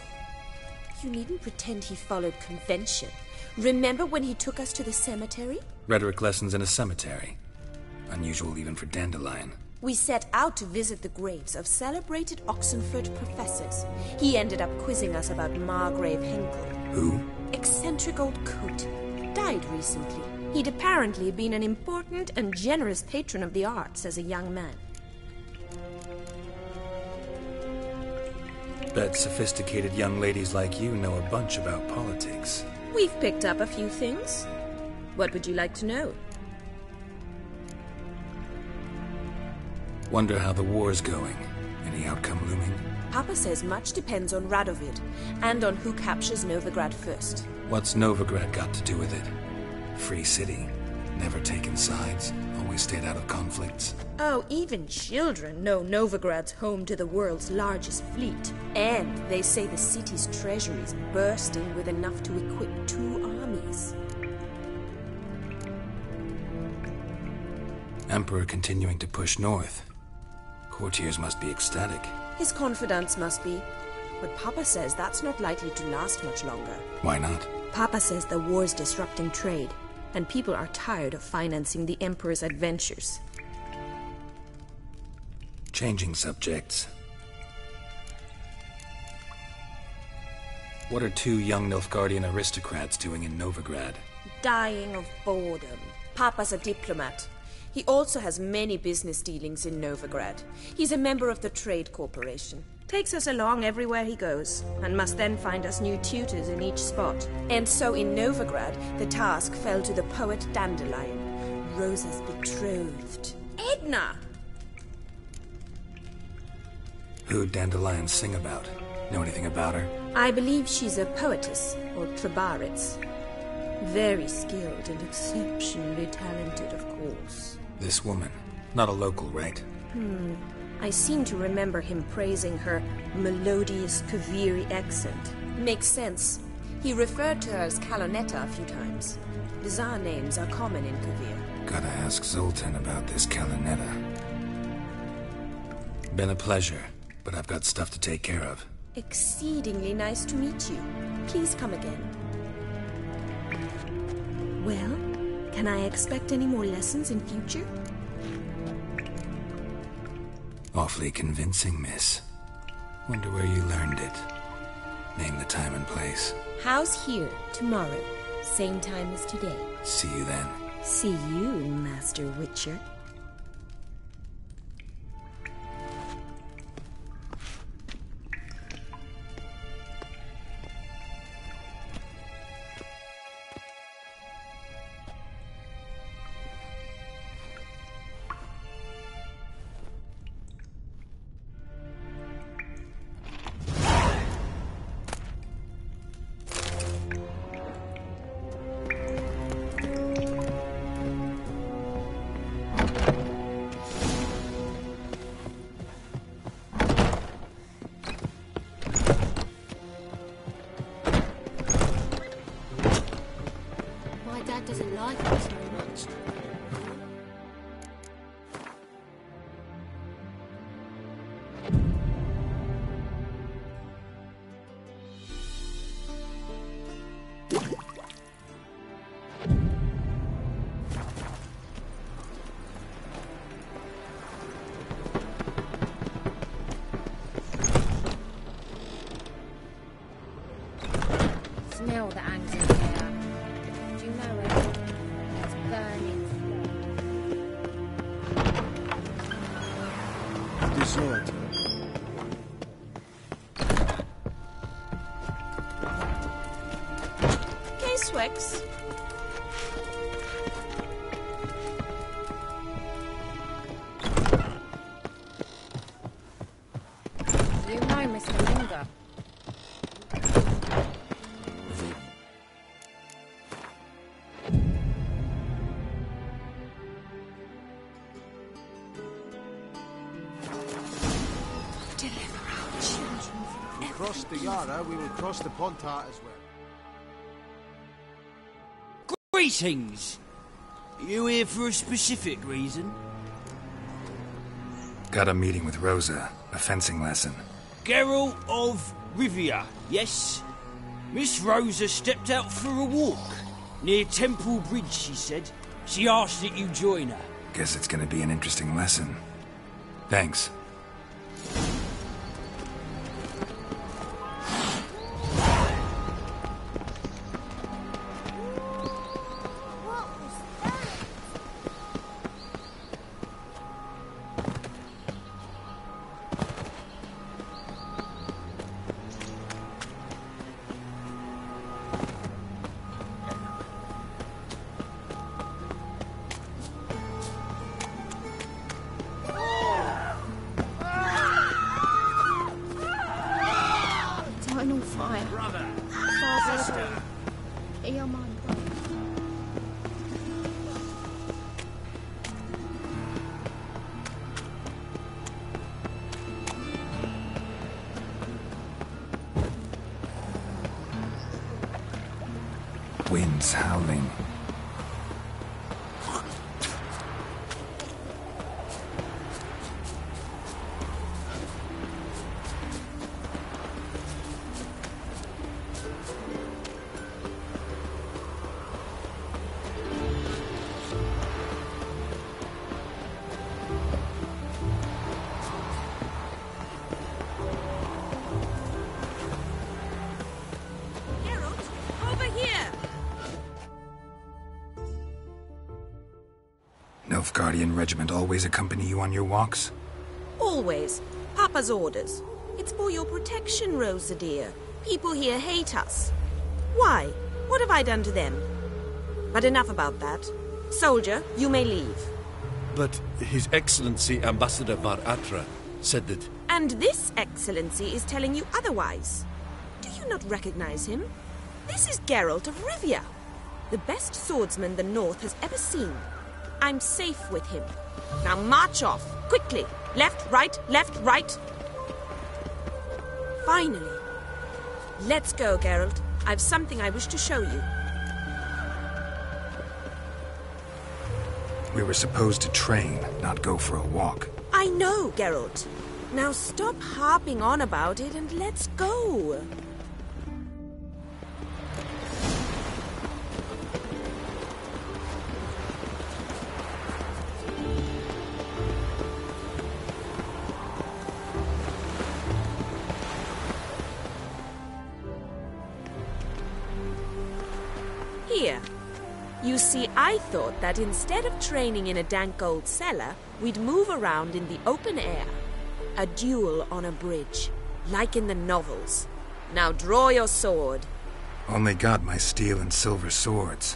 You needn't pretend he followed convention. Remember when he took us to the cemetery? Rhetoric lessons in a cemetery. Unusual even for Dandelion. We set out to visit the graves of celebrated Oxenford professors. He ended up quizzing us about Margrave Henkel. Who? Eccentric old coot. Died recently. He'd apparently been an important and generous patron of the arts as a young man. Bet sophisticated young ladies like you know a bunch about politics. We've picked up a few things. What would you like to know? Wonder how the war's going. Any outcome looming? Papa says much depends on Radovid, and on who captures Novigrad first. What's Novigrad got to do with it? Free city. Never taken sides. Always stayed out of conflicts. Oh, even children know Novigrad's home to the world's largest fleet. And they say the city's treasury's bursting with enough to equip 2 armies. Emperor continuing to push north. Courtiers must be ecstatic. His confidants must be. But Papa says that's not likely to last much longer. Why not? Papa says the war's disrupting trade, and people are tired of financing the Emperor's adventures. Changing subjects. What are 2 young Nilfgaardian aristocrats doing in Novigrad? Dying of boredom. Papa's a diplomat. He also has many business dealings in Novigrad. He's a member of the Trade Corporation. Takes us along everywhere he goes, and must then find us new tutors in each spot. And so in Novigrad, the task fell to the poet Dandelion, Rosa's betrothed. Edna! Who'd Dandelion sing about? Know anything about her? I believe she's a poetess, or trebarits. Very skilled and exceptionally talented, of course. This woman. Not a local, right? I seem to remember him praising her melodious Kaviri accent. Makes sense. He referred to her as Calonetta a few times. Bizarre names are common in Kavir. Gotta ask Zoltan about this Calonetta. Been a pleasure, but I've got stuff to take care of. Exceedingly nice to meet you. Please come again. Well, can I expect any more lessons in future? Awfully convincing, miss. Wonder where you learned it. Name the time and place. House here, tomorrow. Same time as today. See you then. See you, Master Witcher. like us very much. Smell that hangs in the air. Do you know it? It's burning slow. Disorder. K-Swex. You know Mr. Linger. Cross the Yara, we will cross the Pontar as well. Greetings! You here for a specific reason? Got a meeting with Rosa, a fencing lesson. Geralt of Rivia, yes? Miss Rosa stepped out for a walk. Near Temple Bridge, she said. She asked that you join her. Guess it's gonna be an interesting lesson. Thanks. Eternal fire. Brother, Father, sister. hear my prayer. Winds howling. Over here! Nilfgaardian regiment always accompany you on your walks? Always. Papa's orders. It's for your protection, Rosa dear. People here hate us. Why? What have I done to them? But enough about that. Soldier, you may leave. But His Excellency Ambassador Var Atra said that... And this excellency is telling you otherwise. Do you not recognize him? This is Geralt of Rivia, the best swordsman the North has ever seen. I'm safe with him. Now march off, quickly. Left, right, Finally. Let's go, Geralt. I've something I wish to show you. We were supposed to train, not go for a walk. I know, Geralt. Now stop harping on about it and let's go. Here. You see, I thought that instead of training in a dank old cellar, we'd move around in the open air. A duel on a bridge, like in the novels. Now draw your sword. Only got my steel and silver swords.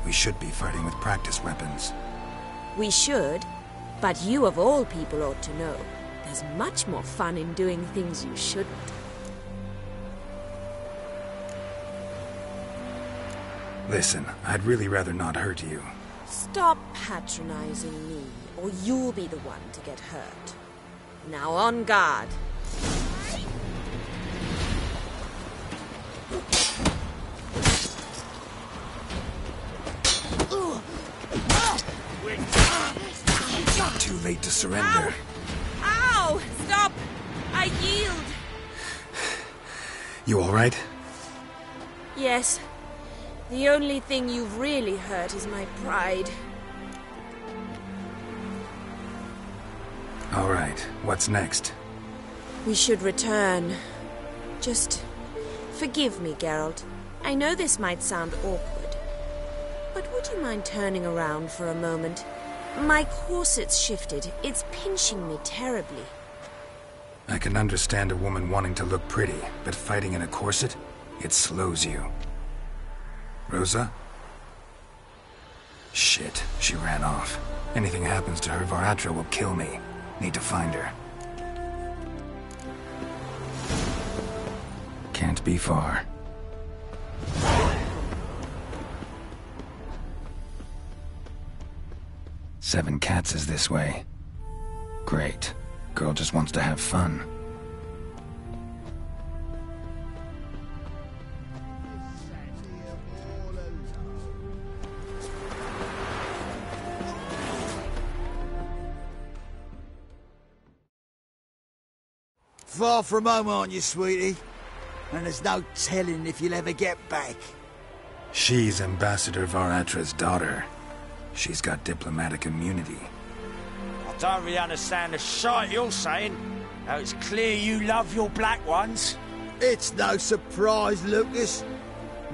We should be fighting with practice weapons. We should, but you of all people ought to know. There's much more fun in doing things you shouldn't. Listen, I'd really rather not hurt you. Stop patronizing me, or you'll be the one to get hurt. Now on guard. Ugh. Too late to surrender. Ow! Stop! I yield! You all right? Yes. The only thing you've really hurt is my pride. All right, what's next? We should return. Just forgive me, Geralt. I know this might sound awkward, but would you mind turning around for a moment? My corset's shifted. It's pinching me terribly. I can understand a woman wanting to look pretty, but fighting in a corset, it slows you. Rosa? Shit, she ran off. Anything happens to her, Varatra will kill me. Need to find her. Can't be far. Seven Cats is this way. Great. Girl just wants to have fun. Far from home, aren't you, sweetie? And there's no telling if you'll ever get back. She's Ambassador Varatra's daughter. She's got diplomatic immunity. I don't really understand the shite you're saying. Now it's clear you love your black ones. It's no surprise, Lucas.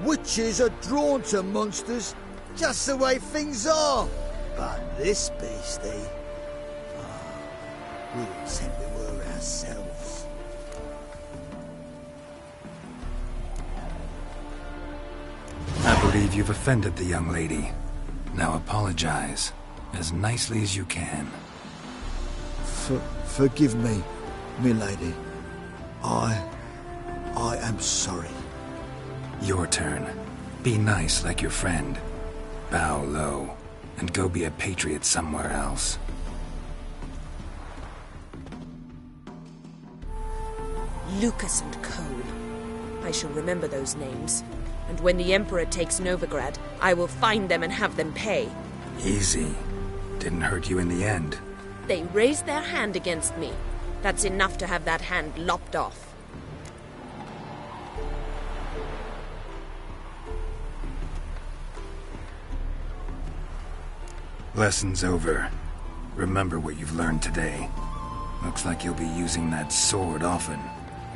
Witches are drawn to monsters, just the way things are. But this beastie... we would think we were ourselves. I believe you've offended the young lady. Now apologize, as nicely as you can. Forgive me, milady. I am sorry. Your turn. Be nice like your friend. Bow low, and go be a patriot somewhere else. Lucas and Cole. I shall remember those names. And when the Emperor takes Novigrad, I will find them and have them pay. Easy. Didn't hurt you in the end. They raised their hand against me. That's enough to have that hand lopped off. Lesson's over. Remember what you've learned today. Looks like you'll be using that sword often.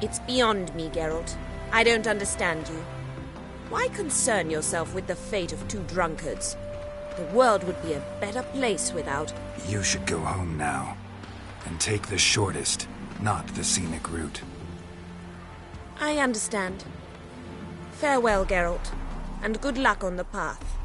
It's beyond me, Geralt. I don't understand you. Why concern yourself with the fate of two drunkards? The world would be a better place without... You should go home now. And take the shortest, not the scenic route. I understand. Farewell, Geralt, and good luck on the path.